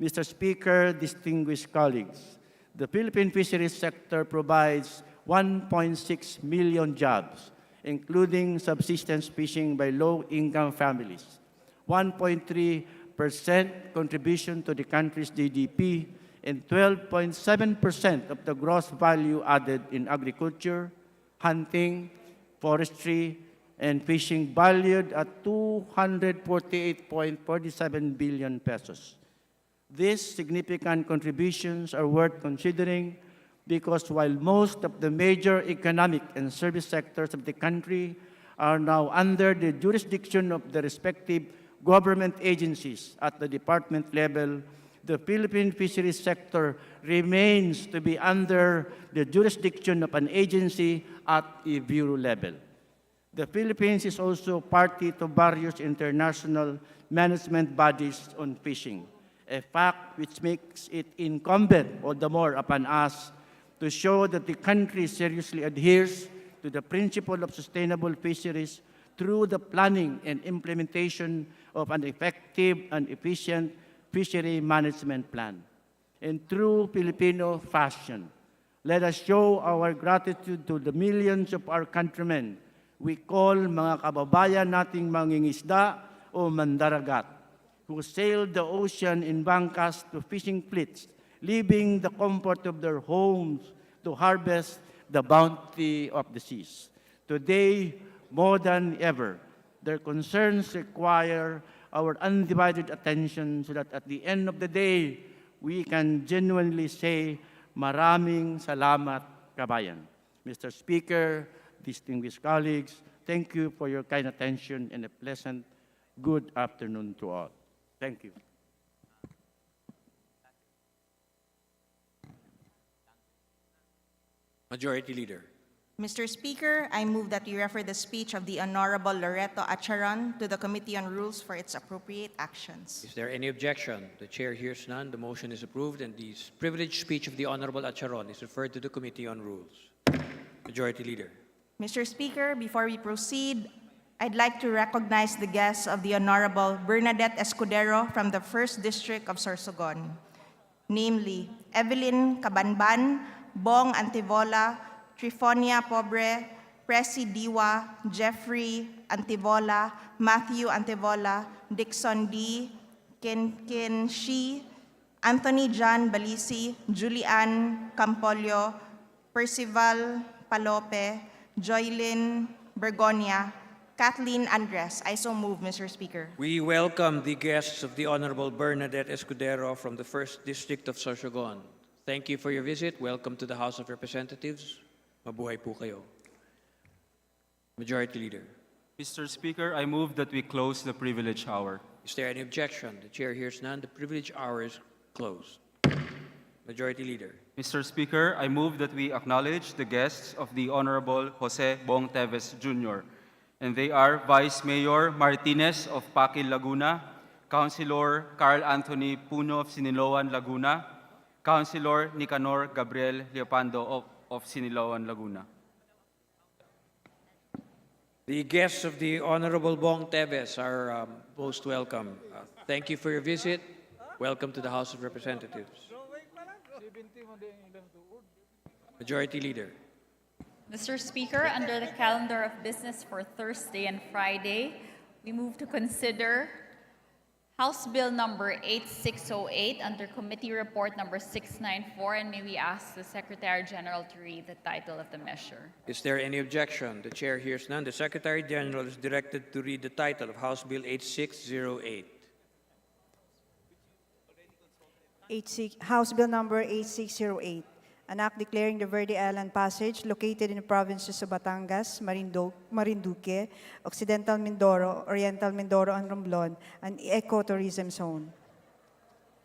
Mr. Speaker, distinguished colleagues, the Philippine fisheries sector provides 1.6 million jobs, including subsistence fishing by low-income families, 1.3% contribution to the country's GDP, and 12.7% of the gross value added in agriculture, hunting, forestry, and fishing valued at 248.47 billion pesos. These significant contributions are worth considering because while most of the major economic and service sectors of the country are now under the jurisdiction of the respective government agencies at the department level, the Philippine fisheries sector remains to be under the jurisdiction of an agency at a bureau level. The Philippines is also party to various international management bodies on fishing, a fact which makes it incumbent all the more upon us to show that the country seriously adheres to the principle of sustainable fisheries through the planning and implementation of an effective and efficient fishery management plan. In true Filipino fashion, let us show our gratitude to the millions of our countrymen we call mga kababayan nating mangingisda o mandaragat, who sailed the ocean in bangkas to fishing fleets, leaving the comfort of their homes to harvest the bounty of the seas. Today, more than ever, their concerns require our undivided attention so that at the end of the day, we can genuinely say, maraming salamat, kabayan. Mr. Speaker, distinguished colleagues, thank you for your kind attention and a pleasant good afternoon to all. Thank you. Majority Leader. Mr. Speaker, I move that you refer the speech of the Honorable Loreto Acharon to the Committee on Rules for its appropriate actions. Is there any objection? The chair hears none. The motion is approved, and the privileged speech of the Honorable Acharon is referred to the Committee on Rules. Majority Leader. Mr. Speaker, before we proceed, I'd like to recognize the guests of the Honorable Bernadette Escudero from the 1st District of Sorsogon, namely Evelyn Cabanban, Bong Antivola, Trifonia Pobre, Presi Diwa, Jeffrey Antivola, Matthew Antivola, Dixon D, Ken Shi, Anthony John Balisi, Julian Campolio, Percival Palope, Joylyn Bergonia, Kathleen Andres. I so move, Mr. Speaker. We welcome the guests of the Honorable Bernadette Escudero from the 1st District of Sorsogon. Thank you for your visit. Welcome to the House of Representatives. Mabuhay po kayo. Majority Leader. Mr. Speaker, I move that we close the privilege hour. Is there any objection? The chair hears none. The privilege hour is closed. Majority Leader. Mr. Speaker, I move that we acknowledge the guests of the Honorable Jose Bong Teves Jr., and they are Vice Mayor Martinez of Paquil, Laguna, Councilor Carl Anthony Puno of Siniloan, Laguna, Councilor Nicanor Gabriel Leopando of Siniloan, Laguna. The guests of the Honorable Bong Teves are most welcome. Thank you for your visit. Welcome to the House of Representatives. Majority Leader. Mr. Speaker, under the calendar of business for Thursday and Friday, we move to consider House Bill number 8608 under Committee Report number 694, and may we ask the Secretary General to read the title of the measure. Is there any objection? The chair hears none. The Secretary General is directed to read the title of House Bill 8608. House Bill number 8608, an act declaring the Verde Island Passage located in the provinces of Batangas, Marinduque, Occidental Mindoro, Oriental Mindoro, and Romblon, an ecotourism zone.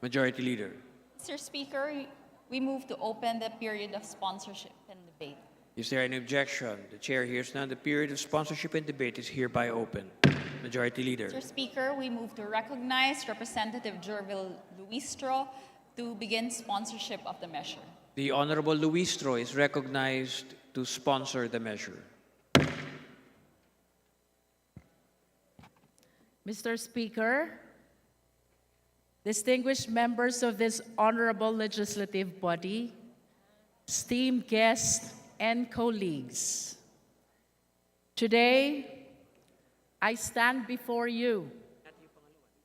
Majority Leader. Mr. Speaker, we move to open the period of sponsorship and debate. Is there any objection? The chair hears none. The period of sponsorship and debate is hereby open. Majority Leader. Mr. Speaker, we move to recognize Representative Jervil Luistro to begin sponsorship of the measure. The Honorable Luistro is recognized to sponsor the measure. Mr. Speaker, distinguished members of this honorable legislative body, esteemed guests and colleagues, today I stand before you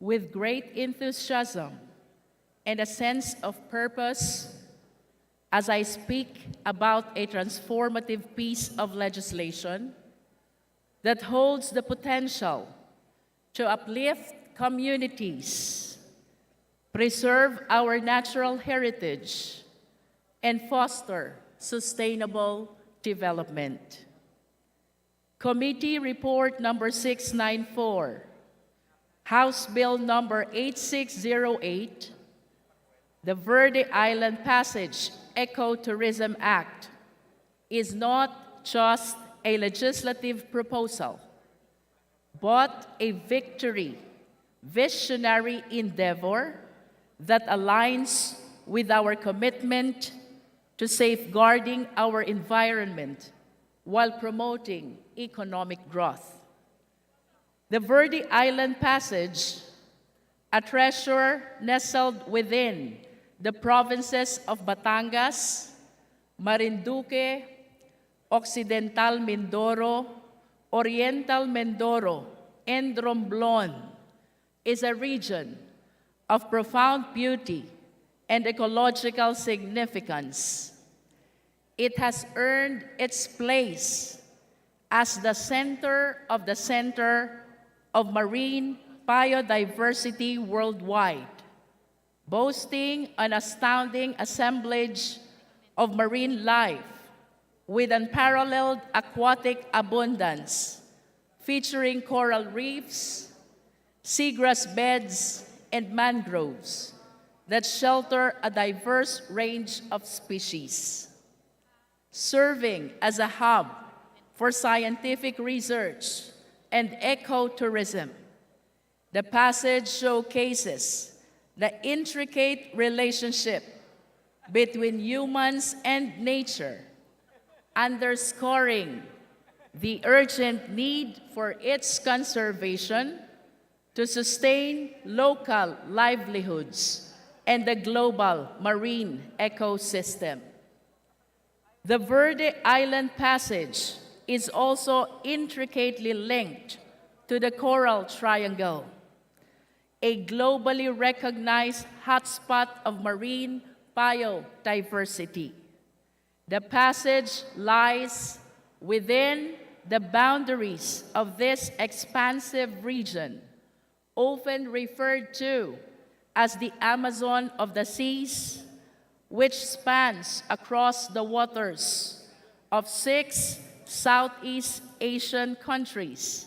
with great enthusiasm and a sense of purpose as I speak about a transformative piece of legislation that holds the potential to uplift communities, preserve our natural heritage, and foster sustainable development. Committee Report number 694, House Bill number 8608, the Verde Island Passage Ecotourism Act is not just a legislative proposal, but a visionary endeavor that aligns with our commitment to safeguarding our environment while promoting economic growth. The Verde Island Passage, a treasure nestled within the provinces of Batangas, Marinduque, Occidental Mindoro, Oriental Mindoro, and Romblon, is a region of profound beauty and ecological significance. It has earned its place as the center of marine biodiversity worldwide, boasting an astounding assemblage of marine life with unparalleled aquatic abundance, featuring coral reefs, seagrass beds, and mangroves that shelter a diverse range of species. Serving as a hub for scientific research and ecotourism, the passage showcases the intricate relationship between humans and nature, underscoring the urgent need for its conservation to sustain local livelihoods and the global marine ecosystem. The Verde Island Passage is also intricately linked to the Coral Triangle, a globally recognized hotspot of marine biodiversity. The passage lies within the boundaries of this expansive region, often referred to as the Amazon of the seas, which spans across the waters of 6 Southeast Asian countries,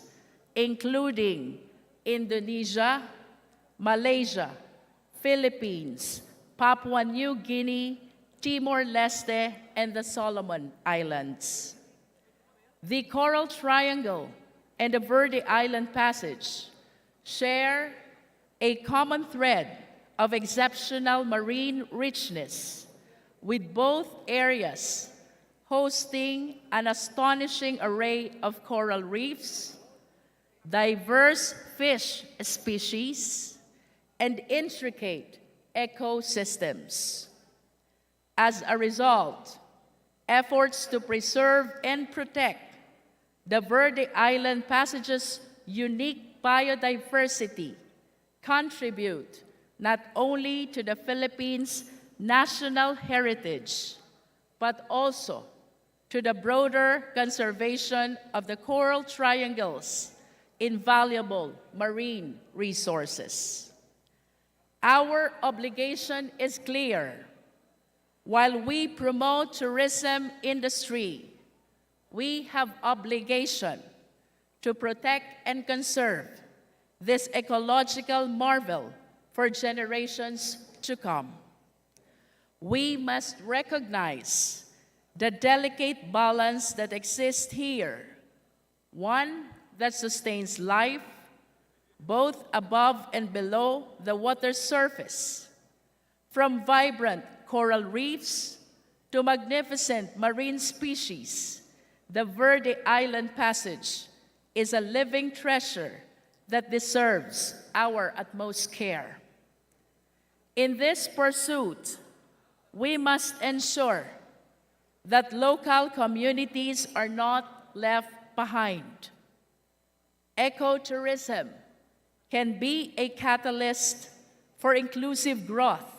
including Indonesia, Malaysia, Philippines, Papua New Guinea, Timor-Leste, and the Solomon Islands. The Coral Triangle and the Verde Island Passage share a common thread of exceptional marine richness, with both areas hosting an astonishing array of coral reefs, diverse fish species, and intricate ecosystems. As a result, efforts to preserve and protect the Verde Island Passage's unique biodiversity contribute not only to the Philippines' national heritage, but also to the broader conservation of the Coral Triangle's invaluable marine resources. Our obligation is clear. While we promote tourism industry, we have obligation to protect and conserve this ecological marvel for generations to come. We must recognize the delicate balance that exists here, one that sustains life both above and below the water's surface, from vibrant coral reefs to magnificent marine species. The Verde Island Passage is a living treasure that deserves our utmost care. In this pursuit, we must ensure that local communities are not left behind. Ecotourism can be a catalyst for inclusive growth,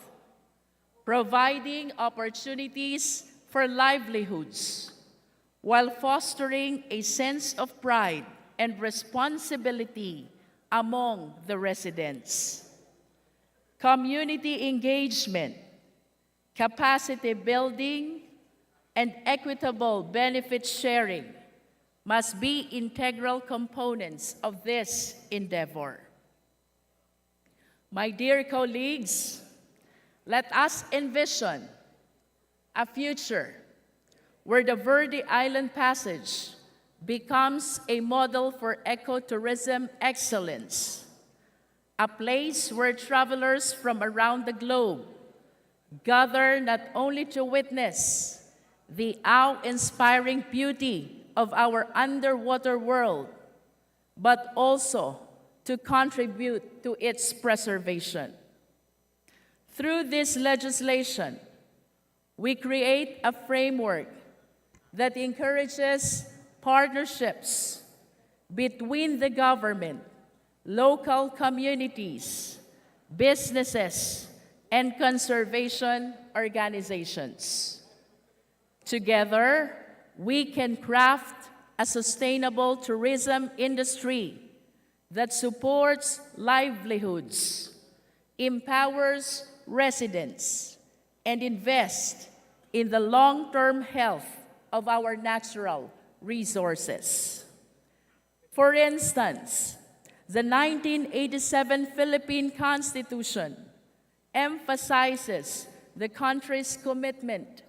providing opportunities for livelihoods, while fostering a sense of pride and responsibility among the residents. Community engagement, capacity building, and equitable benefit sharing must be integral components of this endeavor. My dear colleagues, let us envision a future where the Verde Island Passage becomes a model for ecotourism excellence, a place where travelers from around the globe gather not only to witness the awe-inspiring beauty of our underwater world, but also to contribute to its preservation. Through this legislation, we create a framework that encourages partnerships between the government, local communities, businesses, and conservation organizations. Together, we can craft a sustainable tourism industry that supports livelihoods, empowers residents, and invests in the long-term health of our natural resources. For instance, the 1987 Philippine Constitution emphasizes the country's commitment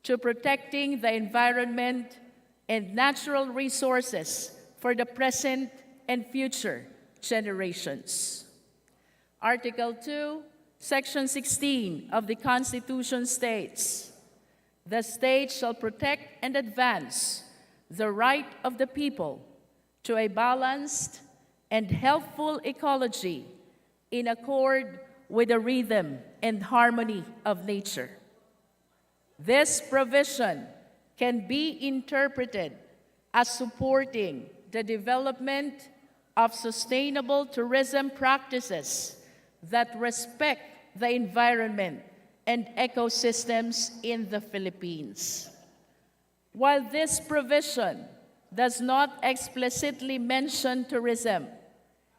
to protecting the environment and natural resources for the present and future generations. Article 2, Section 16 of the Constitution states, "The state shall protect and advance the right of the people to a balanced and healthful ecology in accord with the rhythm and harmony of nature." This provision can be interpreted as supporting the development of sustainable tourism practices that respect the environment and ecosystems in the Philippines. While this provision does not explicitly mention tourism,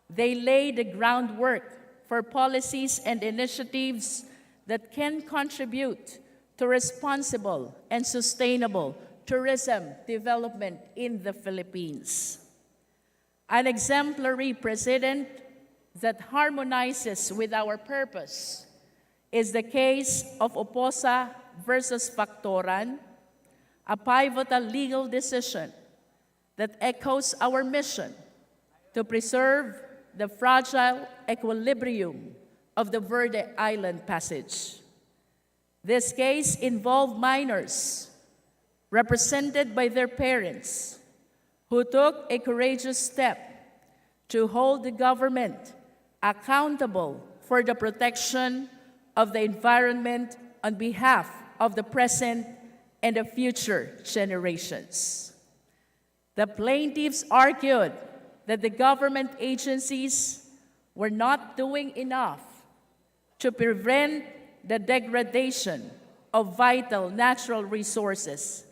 they lay the groundwork for policies and initiatives that can contribute to responsible and sustainable tourism development in the Philippines. An exemplary precedent that harmonizes with our purpose is the case of Oposa versus Factoran, a pivotal legal decision that echoes our mission to preserve the fragile equilibrium of the Verde Island Passage. This case involved minors, represented by their parents, who took a courageous step to hold the government accountable for the protection of the environment on behalf of the present and the future generations. The plaintiffs argued that the government agencies were not doing enough to prevent the degradation of vital natural resources,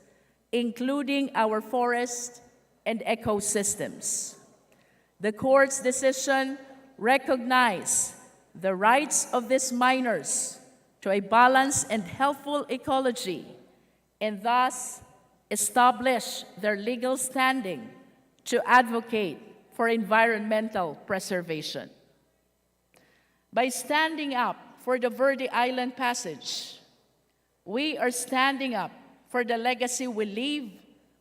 including our forests and ecosystems. The court's decision recognized the rights of these miners to a balanced and healthful ecology, and thus establish their legal standing to advocate for environmental preservation. By standing up for the Verde Island Passage, we are standing up for the legacy we leave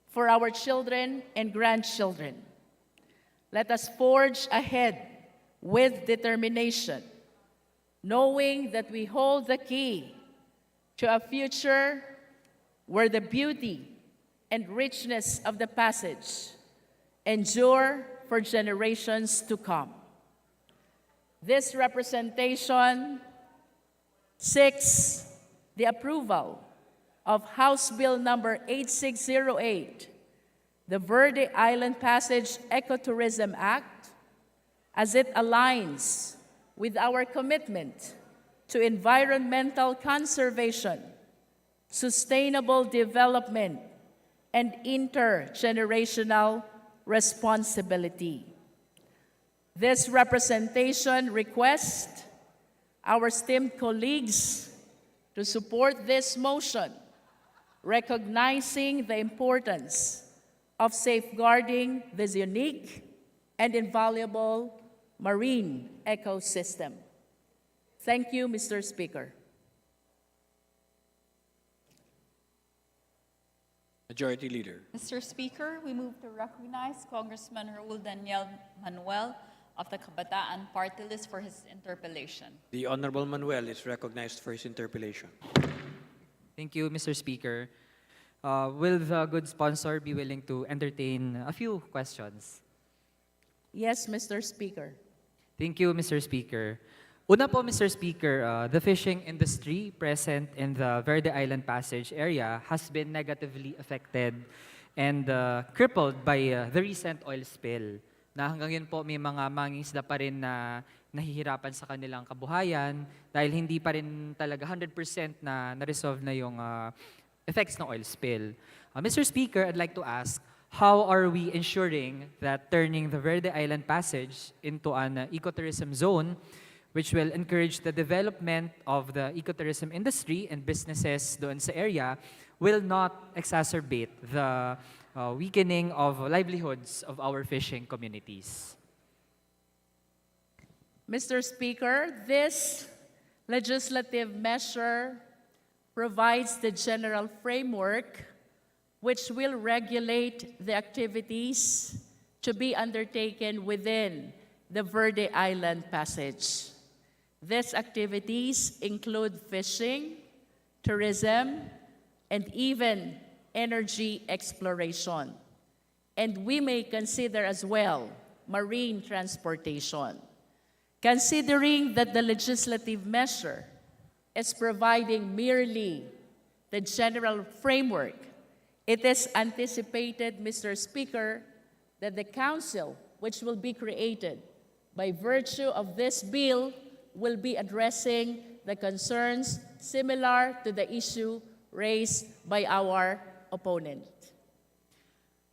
for our children and grandchildren. Let us forge ahead with determination, knowing that we hold the key to a future where the beauty and richness of the passage endure for generations to come. This representation seeks the approval of House Bill number 8608, the Verde Island Passage Ecotourism Act, as it aligns with our commitment to environmental conservation, sustainable development, and intergenerational responsibility. This representation requests our esteemed colleagues to support this motion, recognizing the importance of safeguarding this unique and invaluable marine ecosystem. Thank you, Mr. Speaker. Majority Leader. Mr. Speaker, we move to recognize Congressman Raul Daniel Manuel of the Kabataan Party List for his interpellation. The Honorable Manuel is recognized for his interpellation. Thank you, Mr. Speaker. Will the good sponsor be willing to entertain a few questions? Yes, Mr. Speaker. Thank you, Mr. Speaker. Una po, Mr. Speaker, the fishing industry present in the Verde Island Passage area has been negatively affected and crippled by the recent oil spill. Na hanggang yun po may mga mangingisda pa rin na nahihirapan sa kanilang kabuhayan dahil hindi pa rin talaga 100% na na-resolve na yung effects ng oil spill. Mr. Speaker, I'd like to ask, how are we ensuring that turning the Verde Island Passage into an ecotourism zone which will encourage the development of the ecotourism industry and businesses doon sa area will not exacerbate the weakening of livelihoods of our fishing communities? Mr. Speaker, this legislative measure provides the general framework which will regulate the activities to be undertaken within the Verde Island Passage. These activities include fishing, tourism, and even energy exploration. And we may consider as well marine transportation. Considering that the legislative measure is providing merely the general framework, it is anticipated, Mr. Speaker, that the council, which will be created by virtue of this bill, will be addressing the concerns similar to the issue raised by our opponent.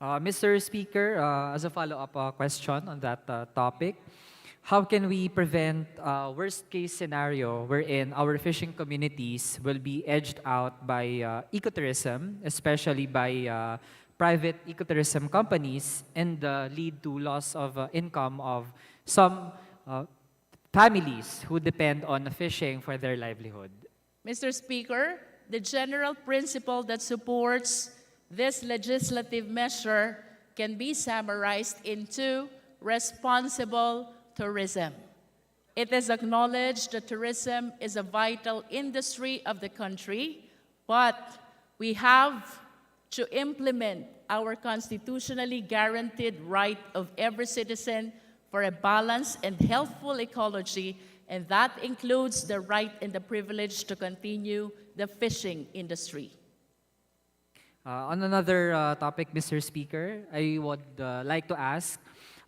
Mr. Speaker, as a follow-up question on that topic, how can we prevent a worst-case scenario wherein our fishing communities will be edged out by ecotourism, especially by private ecotourism companies, and lead to loss of income of some families who depend on fishing for their livelihood? Mr. Speaker, the general principle that supports this legislative measure can be summarized into responsible tourism. It is acknowledged that tourism is a vital industry of the country, but we have to implement our constitutionally guaranteed right of every citizen for a balanced and healthful ecology, and that includes the right and the privilege to continue the fishing industry. On another topic, Mr. Speaker, I would like to ask,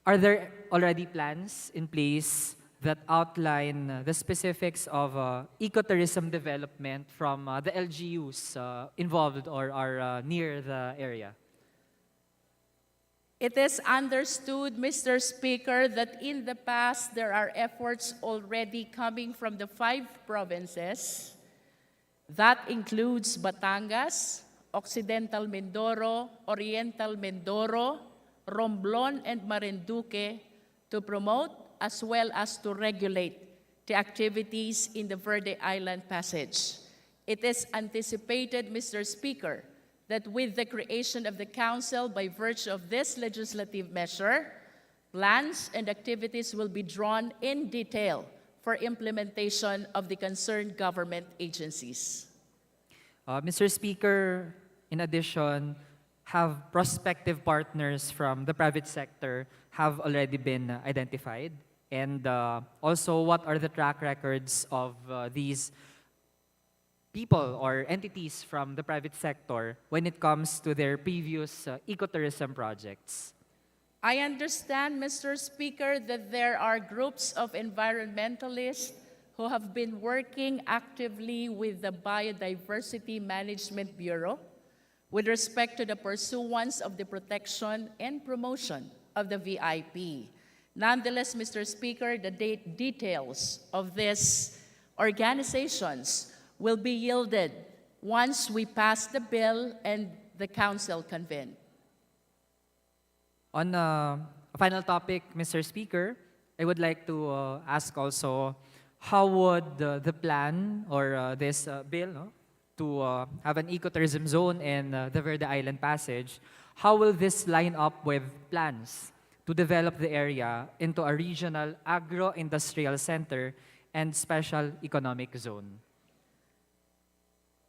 are there already plans in place that outline the specifics of ecotourism development from the LGUs involved or are near the area? It is understood, Mr. Speaker, that in the past there are efforts already coming from the 5 provinces. That includes Batangas, Occidental Mindoro, Oriental Mindoro, Romblon, and Marinduque to promote as well as to regulate the activities in the Verde Island Passage. It is anticipated, Mr. Speaker, that with the creation of the Council by virtue of this legislative measure, plans and activities will be drawn in detail for implementation of the concerned government agencies. Mr. Speaker, in addition, have prospective partners from the private sector have already been identified? And also, what are the track records of these people or entities from the private sector when it comes to their previous ecotourism projects? I understand, Mr. Speaker, that there are groups of environmentalists who have been working actively with the Biodiversity Management Bureau with respect to the pursuance of the protection and promotion of the VIP. Nonetheless, Mr. Speaker, the details of these organizations will be yielded once we pass the bill and the council convene. On a final topic, Mr. Speaker, I would like to ask also, how would the plan or this bill to have an ecotourism zone in the Verde Island Passage, how will this line up with plans to develop the area into a regional agro-industrial center and special economic zone?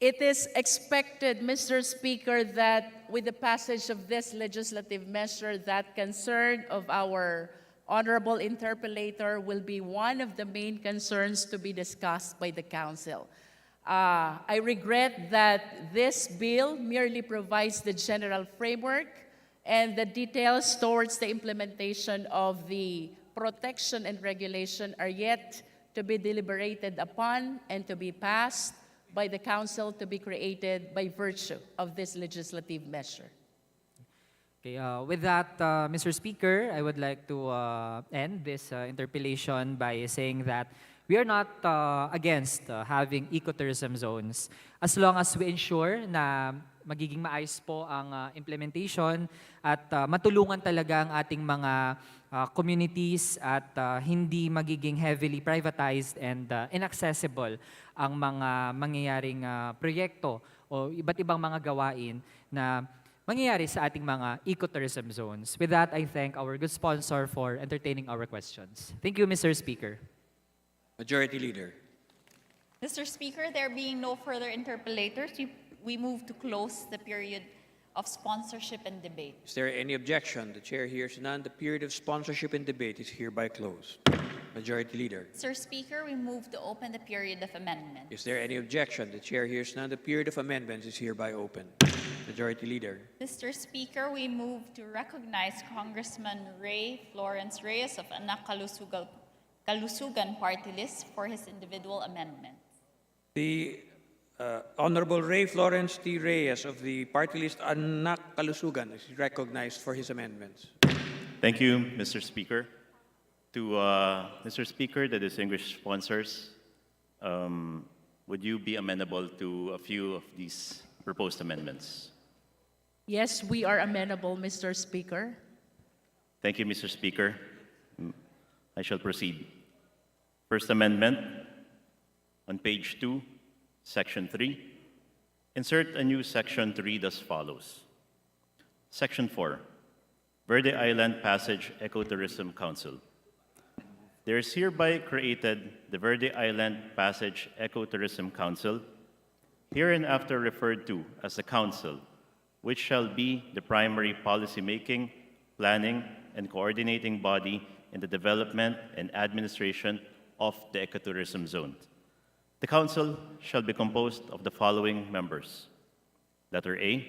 It is expected, Mr. Speaker, that with the passage of this legislative measure, that concern of our honorable interpellator will be one of the main concerns to be discussed by the council. I regret that this bill merely provides the general framework and the details towards the implementation of the protection and regulation are yet to be deliberated upon and to be passed by the council to be created by virtue of this legislative measure. Okay, with that, Mr. Speaker, I would like to end this interpellation by saying that we are not against having ecotourism zones as long as we ensure na magiging maayos po ang implementation at matulungan talaga ang ating mga communities at hindi magiging heavily privatized and inaccessible ang mga mangyayaring proyekto o iba't ibang mga gawain na mangyayari sa ating mga ecotourism zones. With that, I thank our good sponsor for entertaining our questions. Thank you, Mr. Speaker. Majority Leader. Mr. Speaker, there being no further interpellators, we move to close the period of sponsorship and debate. Is there any objection? The chair hears none. The period of sponsorship and debate is hereby closed. Majority Leader. Sir Speaker, we move to open the period of amendment. Is there any objection? The chair hears none. The period of amendments is hereby open. Majority Leader. Mr. Speaker, we move to recognize Congressman Ray Florence Reyes of Anak Kalusugan Party List for his individual amendment. The Honorable Ray Florence T. Reyes of the party list Anak Kalusugan is recognized for his amendments. Thank you, Mr. Speaker. To Mr. Speaker, the distinguished sponsors, would you be amenable to a few of these proposed amendments? Yes, we are amenable, Mr. Speaker. Thank you, Mr. Speaker. I shall proceed. First amendment, on page 2, section 3. Insert a new section to read as follows. Section 4, Verde Island Passage Ecotourism Council. There is hereby created the Verde Island Passage Ecotourism Council, hereinafter referred to as the Council, which shall be the primary policy-making, planning, and coordinating body in the development and administration of the ecotourism zone. The Council shall be composed of the following members. Letter A,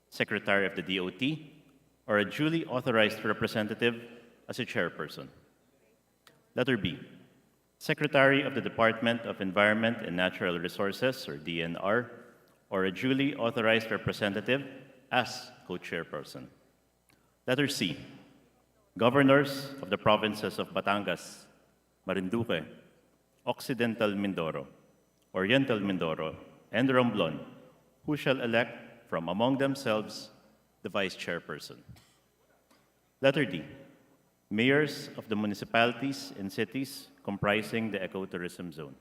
Secretary of the DOT, or a duly authorized representative as a chairperson. Letter B, Secretary of the Department of Environment and Natural Resources, or DNR, or a duly authorized representative as co-chairperson. Letter C, Governors of the provinces of Batangas, Marinduque, Occidental Mindoro, Oriental Mindoro, and Romblon, who shall elect from among themselves the vice chairperson. Letter D, Mayors of the municipalities and cities comprising the ecotourism zone.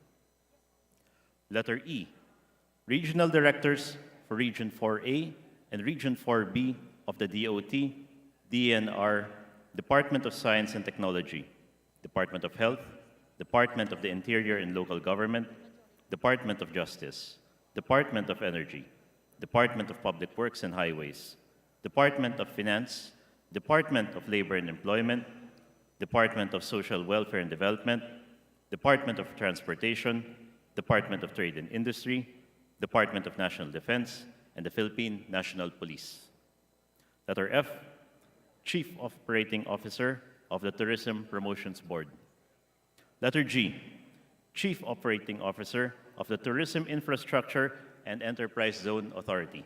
Letter E, Regional Directors for Region 4A and Region 4B of the DOT, DNR, Department of Science and Technology, Department of Health, Department of the Interior and Local Government, Department of Justice, Department of Energy, Department of Public Works and Highways, Department of Finance, Department of Labor and Employment, Department of Social Welfare and Development, Department of Transportation, Department of Trade and Industry, Department of National Defense, and the Philippine National Police. Letter F, Chief Operating Officer of the Tourism Promotions Board. Letter G, Chief Operating Officer of the Tourism Infrastructure and Enterprise Zone Authority.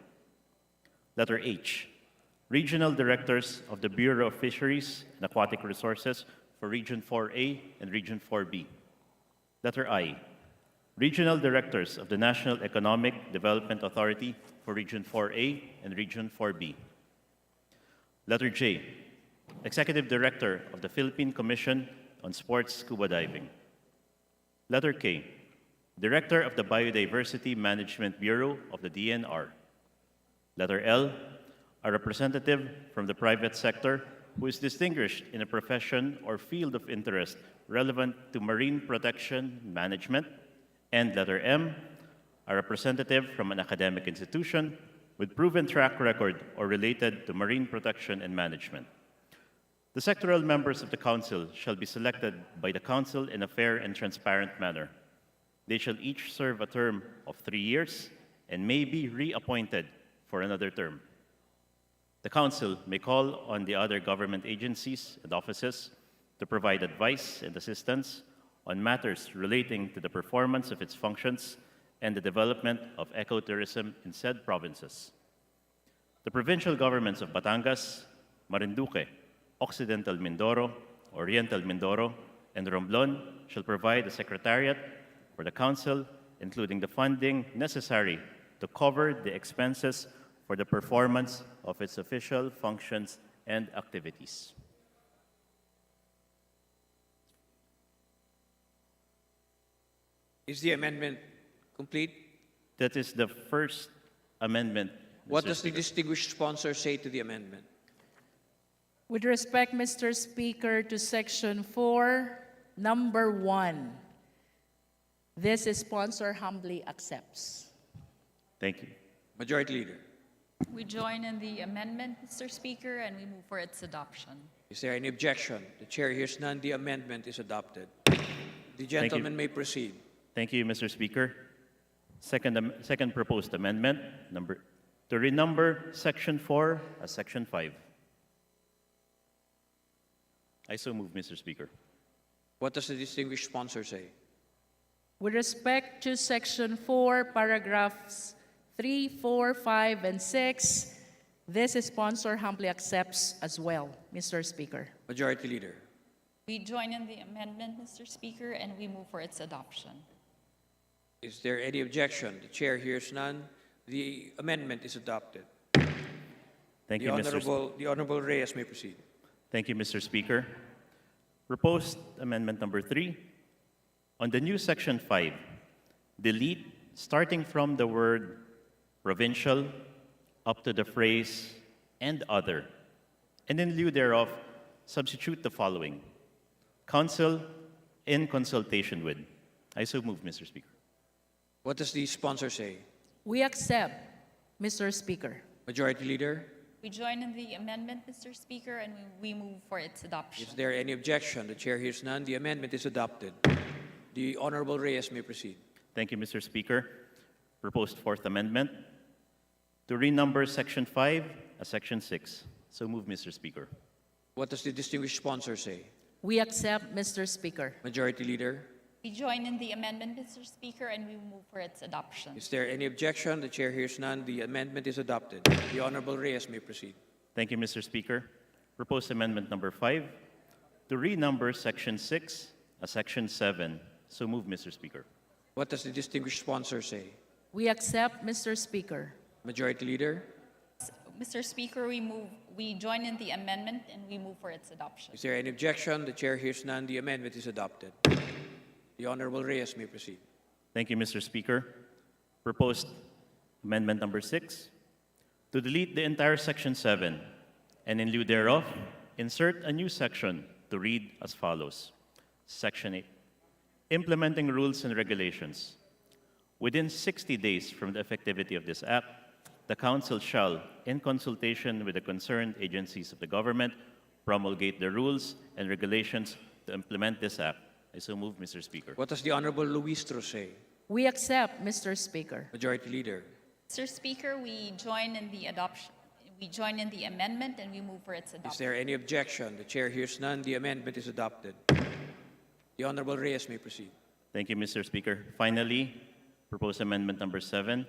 Letter H, Regional Directors of the Bureau of Fisheries and Aquatic Resources for Region 4A and Region 4B. Letter I, Regional Directors of the National Economic Development Authority for Region 4A and Region 4B. Letter J, Executive Director of the Philippine Commission on Sports Scuba Diving. Letter K, Director of the Biodiversity Management Bureau of the DNR. Letter L, a representative from the private sector who is distinguished in a profession or field of interest relevant to marine protection management. And letter M, a representative from an academic institution with proven track record or related to marine protection and management. The sectoral members of the Council shall be selected by the Council in a fair and transparent manner. They shall each serve a term of 3 years and may be reappointed for another term. The Council may call on the other government agencies and offices to provide advice and assistance on matters relating to the performance of its functions and the development of ecotourism in said provinces. The provincial governments of Batangas, Marinduque, Occidental Mindoro, Oriental Mindoro, and Romblon shall provide a secretariat for the Council, including the funding necessary to cover the expenses for the performance of its official functions and activities. Is the amendment complete? That is the first amendment. What Mr. does the Speaker. distinguished sponsor say to the amendment? With respect, Mr. Speaker, to Section 4, Number 1, this sponsor humbly accepts. Thank you. Majority Leader. We join in the amendment, Mr. Speaker, and we move for its adoption. Is there any objection? The chair hears none. The amendment is adopted. The gentleman may proceed. Thank you, Mr. Speaker. Second proposed amendment, to renumber Section 4 as Section 5. I so move, Mr. Speaker. What does the distinguished sponsor say? With respect to Section 4, paragraphs 3, 4, 5, and 6, this sponsor humbly accepts as well, Mr. Speaker. Majority Leader. We join in the amendment, Mr. Speaker, and we move for its adoption. Is there any objection? The chair hears none. The amendment is adopted. Thank you, Mr. Speaker. The Honorable Reyes may proceed. Thank you, Mr. Speaker. Proposed amendment number 3. On the new Section 5, delete starting from the word provincial up to the phrase and other, and in lieu thereof, substitute the following: Council in consultation with. I so move, Mr. Speaker. What does the sponsor say? We accept, Mr. Speaker. Majority Leader. We join in the amendment, Mr. Speaker, and we move for its adoption. Is there any objection? The chair hears none. The amendment is adopted. The Honorable Reyes may proceed. Thank you, Mr. Speaker. Proposed fourth amendment. to renumber Section 5 as Section 6. So move, Mr. Speaker. What does the distinguished sponsor say? We accept, Mr. Speaker. Majority Leader, We join in the amendment, Mr. Speaker, and we move for its adoption. is there any objection? The chair hears none. The amendment is adopted. The Honorable Reyes may proceed. Thank you, Mr. Speaker. Proposed amendment number 5 to renumber Section 6 as Section 7. So move, Mr. Speaker. What does the distinguished sponsor say? We accept, Mr. Speaker. Majority Leader, Mr. Speaker, we join in the amendment and we move for its adoption. is there any objection? The chair hears none. The amendment is adopted. The Honorable Reyes may proceed. Thank you, Mr. Speaker. Proposed amendment number 6 to delete the entire Section 7 and in lieu thereof, insert a new section to read as follows. Section 8, implementing rules and regulations. Within 60 days from the effectivity of this act, the Council shall, in consultation with the concerned agencies of the government, promulgate the rules and regulations to implement this act. I so move, Mr. Speaker. What does the Honorable Luistro say? We accept, Mr. Speaker. Majority Leader, Mr. Speaker, we join in the adoption. We join in the amendment and we move for its adoption. is there any objection? The chair hears none. The amendment is adopted. The Honorable Reyes may proceed. Thank you, Mr. Speaker. Finally, proposed amendment number 7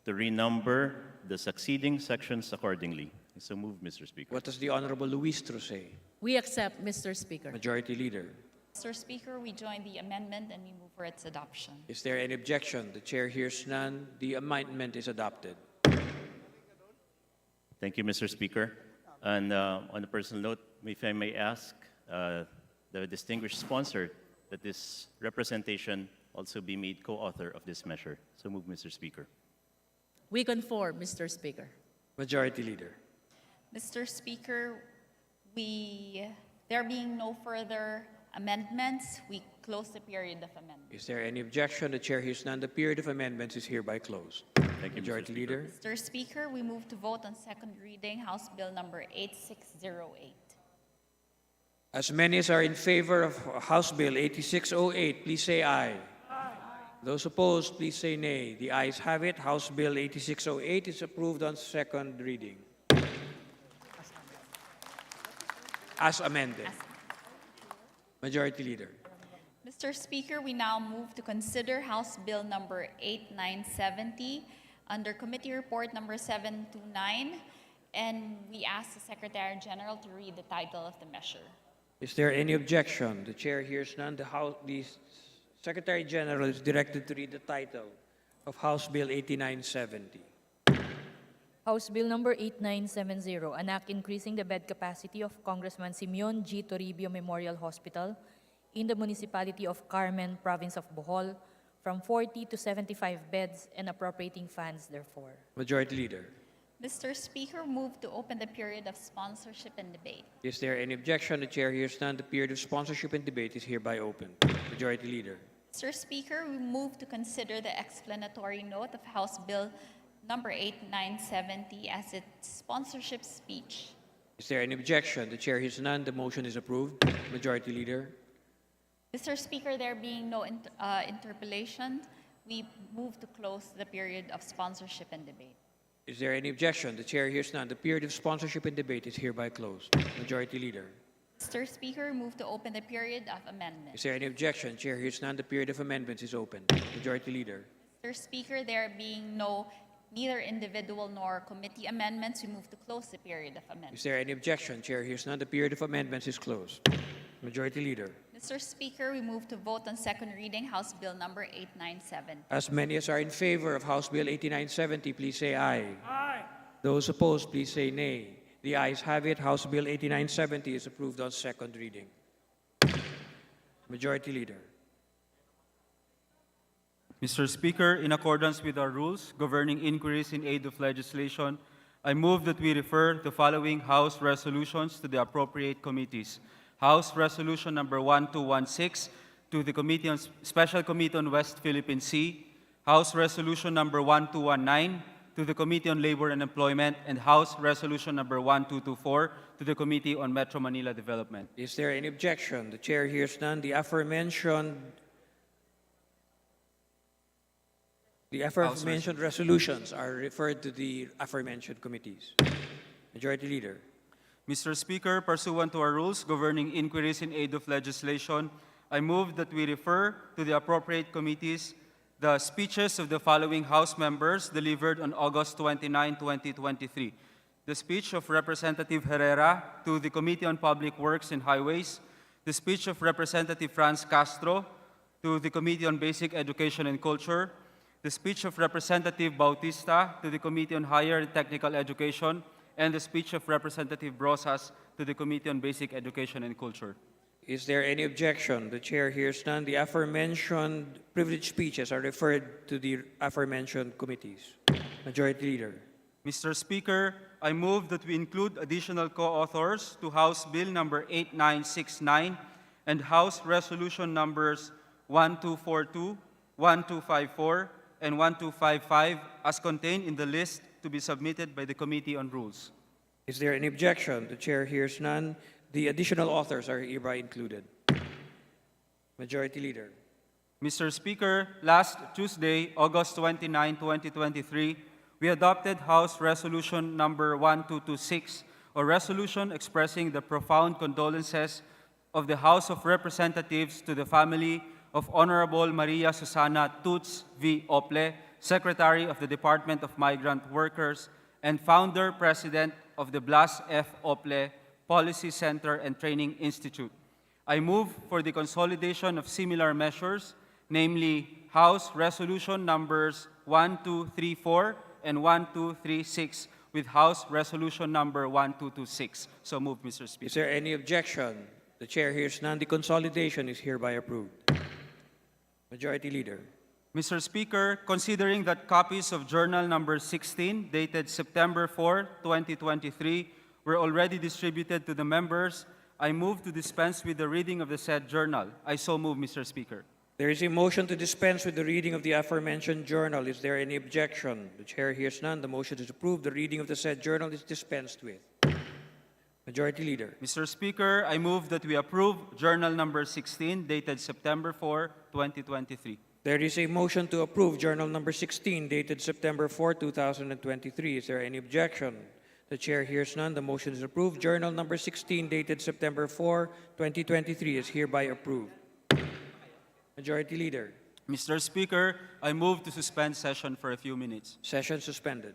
to renumber the succeeding sections accordingly. I so move, Mr. Speaker. What does the Honorable Luistro say? We accept, Mr. Speaker. Majority Leader, Mr. Speaker, we join the amendment and we move for its adoption. is there any objection? The chair hears none. The amendment is adopted. Thank you, Mr. Speaker. And on a personal note, if I may ask the distinguished sponsor that this representation also be made co-author of this measure. So move, Mr. Speaker. We conform, Mr. Speaker. Majority Leader, Mr. Speaker, there being no further amendments, we close the period of amendment. is there any objection? The chair hears none. The period of amendments is hereby closed. Thank you, Mr. Majority Speaker. Leader, Mr. Speaker, we move to vote on second reading House Bill number 8608. as many as are in favor of House Bill 8608, please say aye. Those opposed, please say nay. The ayes have it. House Bill 8608 is approved on second reading. As amended. Majority Leader, Mr. Speaker, we now move to consider House Bill number 8970 under Committee Report number 729, and we ask the Secretary General to read the title of the measure. is there any objection? The chair hears none. The Secretary General is directed to read the title of House Bill 8970. House Bill number 8970, an act increasing the bed capacity of Congressman Simeon G. Toribio Memorial Hospital in the municipality of Carmen, province of Bohol, from 40 to 75 beds and appropriating funds therefore. Majority Leader, Mr. Speaker, move to open the period of sponsorship and debate. is there any objection? The chair hears none. The period of sponsorship and debate is hereby opened. Majority Leader, Mr. Speaker, we move to consider the explanatory note of House Bill number 8970 as its sponsorship speech. is there any objection? The chair hears none. The motion is approved. Majority Leader, Mr. Speaker, there being no interpellation, we move to close the period of sponsorship and debate. is there any objection? The chair hears none. The period of sponsorship and debate is hereby closed. Majority Leader, Mr. Speaker, move to open the period of amendment. is there any objection? Chair hears none. The period of amendments is open. Majority Leader, Mr. Speaker, there being neither individual nor committee amendments, we move to close the period of amendment. is there any objection? Chair hears none. The period of amendments is closed. Majority Leader, Mr. Speaker, we move to vote on second reading House Bill number 8970. as many as are in favor of House Bill 8970, please say aye. Aye. Those opposed, please say nay. The ayes have it. House Bill 8970 is approved on second reading. Majority Leader, Mr. Speaker, in accordance with our rules governing inquiries in aid of legislation, I move that we refer the following House resolutions to the appropriate committees. House Resolution number 1216 to the Special Committee on West Philippine Sea, House Resolution number 1219 to the Committee on Labor and Employment, and House Resolution number 1224 to the Committee on Metro Manila Development. is there any objection? The chair hears none. The aforementioned The aforementioned resolutions are referred to the aforementioned committees. Majority Leader. Mr. Speaker, pursuant to our rules governing inquiries in aid of legislation, I move that we refer to the appropriate committees the speeches of the following House members delivered on August 29, 2023. The speech of Representative Herrera to the Committee on Public Works and Highways, the speech of Representative Franz Castro to the Committee on Basic Education and Culture, the speech of Representative Bautista to the Committee on Higher and Technical Education, and the speech of Representative Brosas to the Committee on Basic Education and Culture. Is there any objection? The chair hears none. The aforementioned privileged speeches are referred to the aforementioned committees. Majority Leader. Mr. Speaker, I move that we include additional co-authors to House Bill number 8969 and House Resolution numbers 1242, 1254, and 1255 as contained in the list to be submitted by the Committee on Rules. Is there any objection? The chair hears none. The additional authors are hereby included. Majority Leader. Mr. Speaker, last Tuesday, August 29, 2023, we adopted House Resolution number 1226, a resolution expressing the profound condolences of the House of Representatives to the family of Honorable Maria Susana Toots V. Ople, Secretary of the Department of Migrant Workers and founder-president of the Blas F. Ople Policy Center and Training Institute. I move for the consolidation of similar measures, namely House Resolution numbers 1234 and 1236 with House Resolution number 1226. So move, Mr. Speaker. Is there any objection? The chair hears none. The consolidation is hereby approved. Majority Leader. Mr. Speaker, considering that copies of Journal number 16, dated September 4, 2023, were already distributed to the members, I move to dispense with the reading of the said journal. I so move, Mr. Speaker. There is a motion to dispense with the reading of the aforementioned journal. Is there any objection? The chair hears none. The motion is approved. The reading of the said journal is dispensed with. Majority Leader. Mr. Speaker, I move that we approve Journal number 16, dated September 4, 2023. There is a motion to approve Journal number 16, dated September 4, 2023. Is there any objection? The chair hears none. The motion is approved. Journal number 16, dated September 4, 2023, is hereby approved. Majority Leader. Mr. Speaker, I move to suspend session for a few minutes. Session suspended.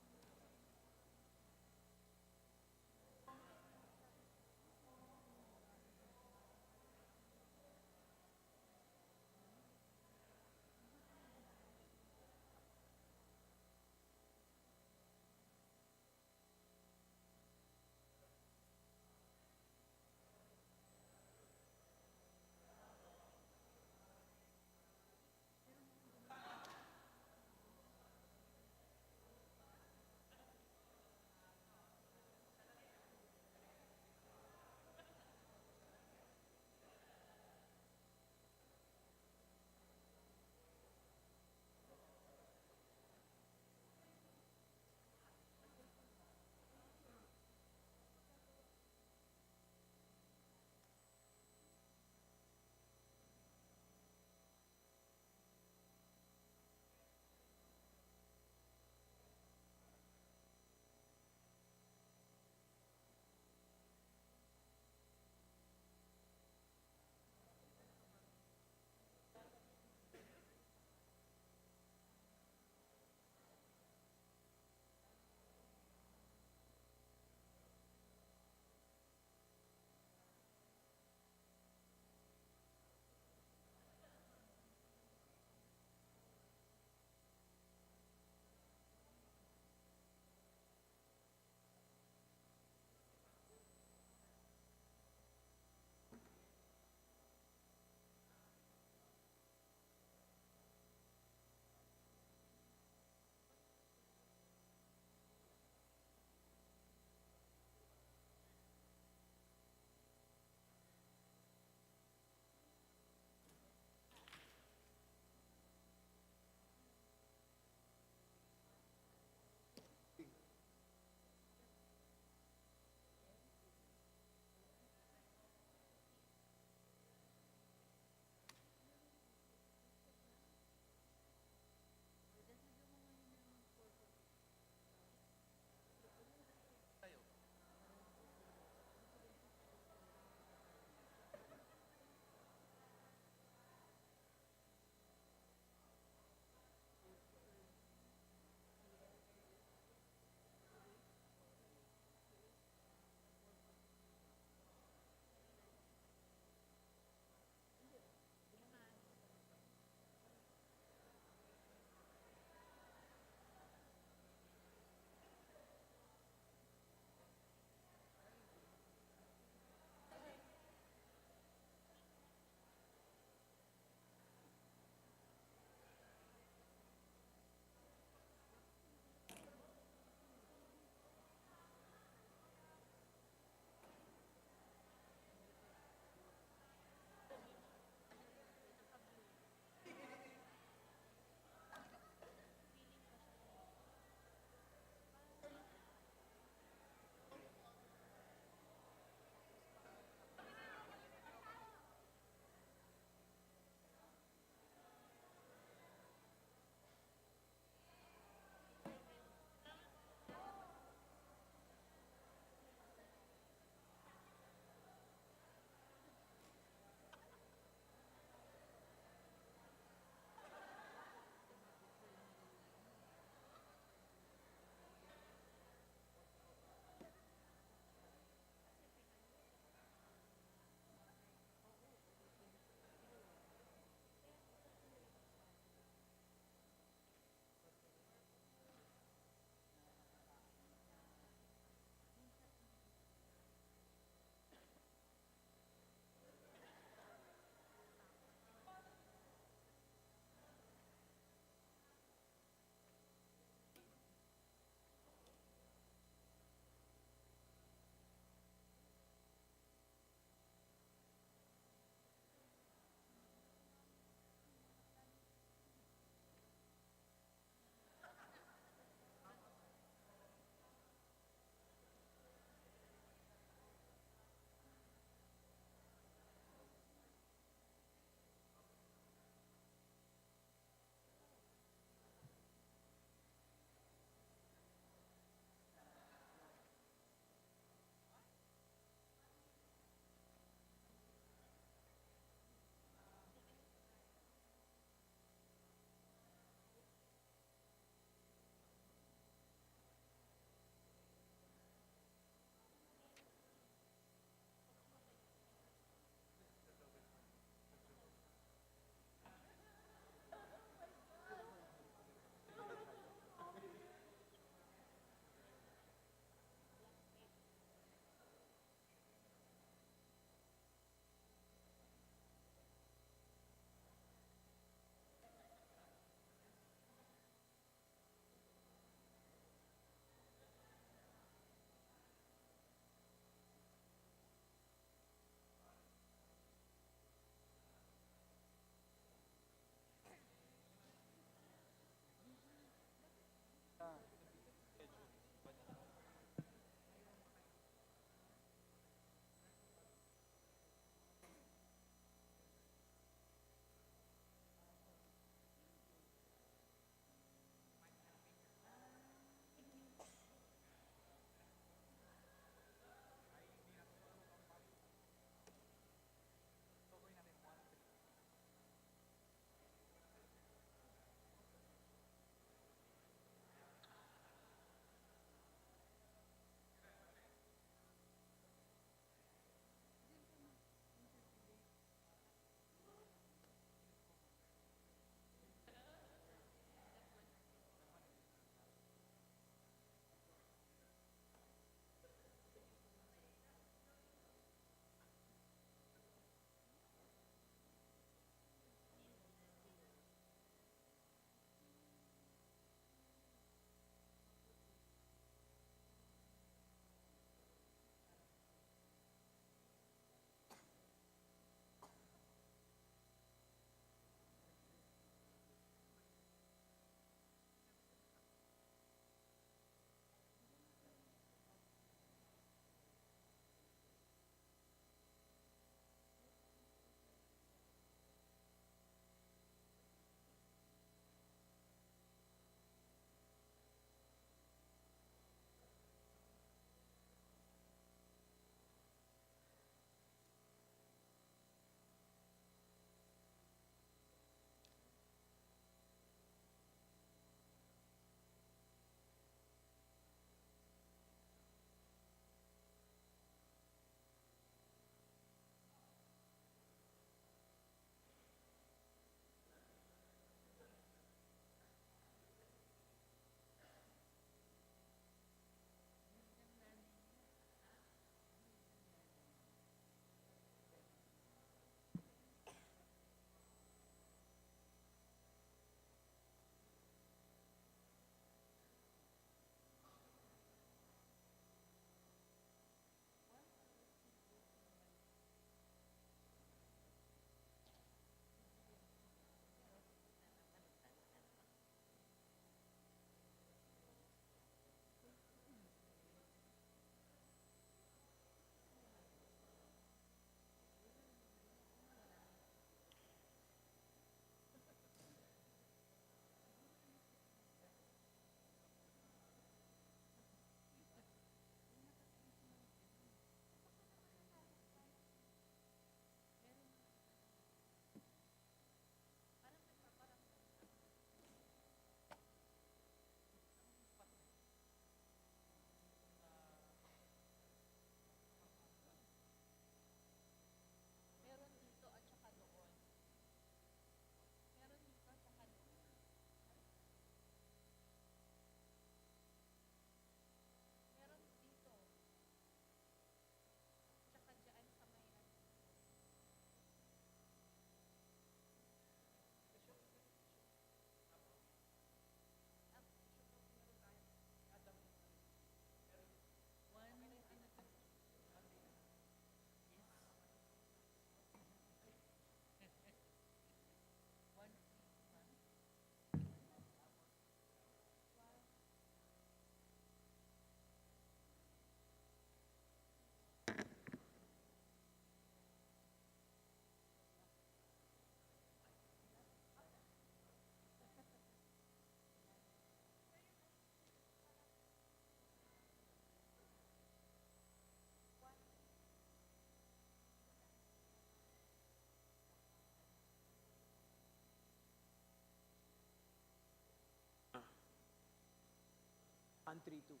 132.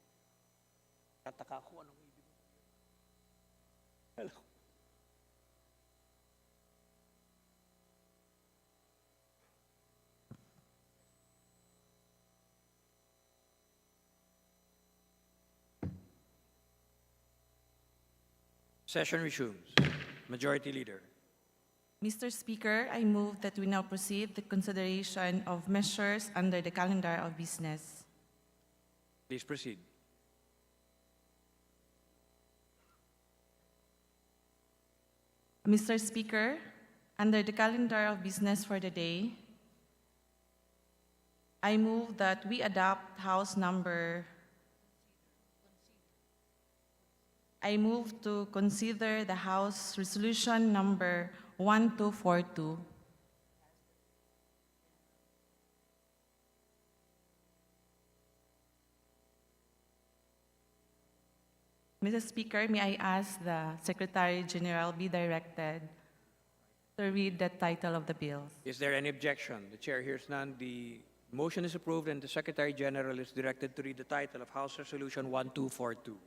Kataka ko anong ibig. Hello. Session resumes. Majority Leader. Mr. Speaker, I move that we now proceed to consideration of measures under the calendar of business. Please proceed. Mr. Speaker, under the calendar of business for the day, I move that we adopt House number. I move to consider the House Resolution number 1242. Mr. Speaker, may I ask the Secretary General be directed to read the title of the bills? Is there any objection? The chair hears none. The motion is approved and the Secretary General is directed to read the title of House Resolution 1242.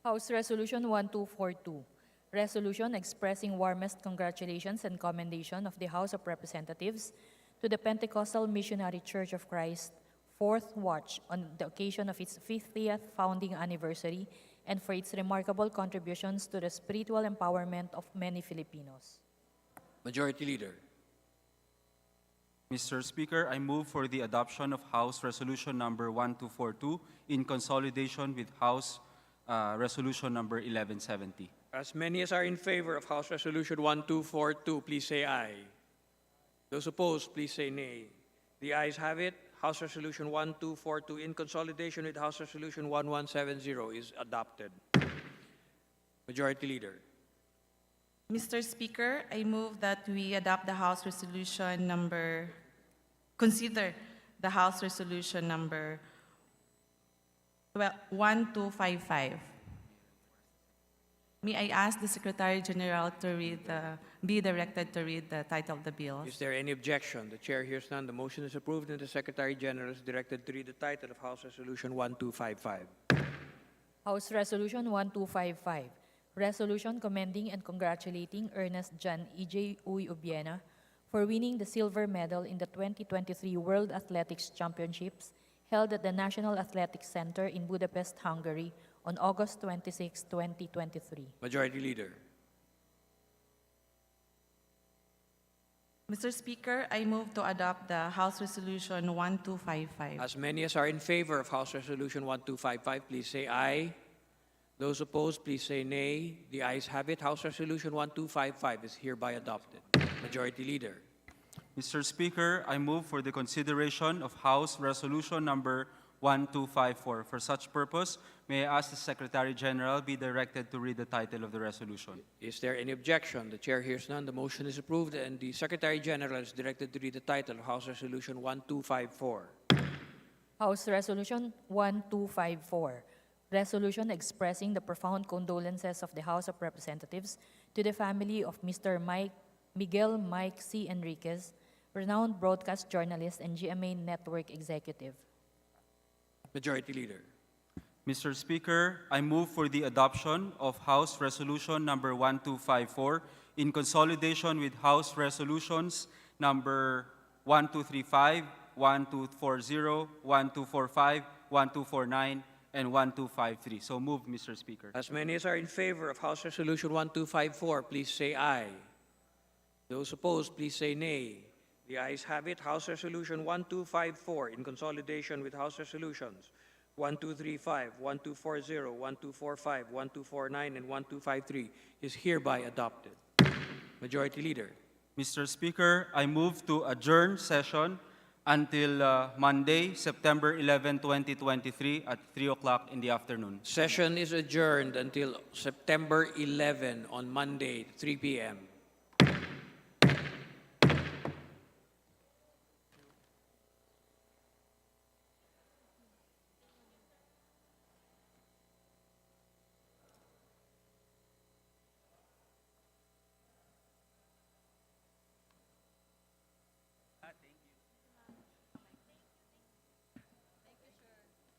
House Resolution 1242, resolution expressing warmest congratulations and commendation of the House of Representatives to the Pentecostal Missionary Church of Christ, Fourth Watch, on the occasion of its 50th founding anniversary and for its remarkable contributions to the spiritual empowerment of many Filipinos. Majority Leader. Mr. Speaker, I move for the adoption of House Resolution number 1242 in consolidation with House Resolution number 1170. As many as are in favor of House Resolution 1242, please say aye. Those opposed, please say nay. The ayes have it. House Resolution 1242 in consolidation with House Resolution 1170 is adopted. Majority Leader. Mr. Speaker, I move that we adopt the House Resolution number, consider the House Resolution number 1255. May I ask the Secretary General to read be directed to read the title of the bill? Is there any objection? The chair hears none. The motion is approved and the Secretary General is directed to read the title of House Resolution 1255. House Resolution 1255, resolution commending and congratulating Ernest John E.J. Uy Ubiena for winning the silver medal in the 2023 World Athletics Championships held at the National Athletics Center in Budapest, Hungary on August 26, 2023. Majority Leader. Mr. Speaker, I move to adopt the House Resolution 1255. As many as are in favor of House Resolution 1255, please say aye. Those opposed, please say nay. The ayes have it. House Resolution 1255 is hereby adopted. Majority Leader. Mr. Speaker, I move for the consideration of House Resolution number 1254. For such purpose, may I ask the Secretary General be directed to read the title of the resolution? Is there any objection? The chair hears none. The motion is approved and the Secretary General is directed to read the title of House Resolution 1254. House Resolution 1254, resolution expressing the profound condolences of the House of Representatives to the family of Mr. Miguel Mike C. Enriquez, renowned broadcast journalist and GMA Network executive. Majority Leader. Mr. Speaker, I move for the adoption of House Resolution number 1254 in consolidation with House Resolutions number 1235, 1240, 1245, 1249, and 1253. So moved, Mr. Speaker. As many as are in favor of House Resolution 1254, please say aye. Those opposed, please say nay. The ayes have it. House Resolution 1254 in consolidation with House Resolutions 1235, 1240, 1245, 1249, and 1253 is hereby adopted. Majority Leader. Mr. Speaker, I move to adjourn session until Monday, September 11, 2023 at 3 o'clock in the afternoon. Session is adjourned until September 11 on Monday, 3 p.m.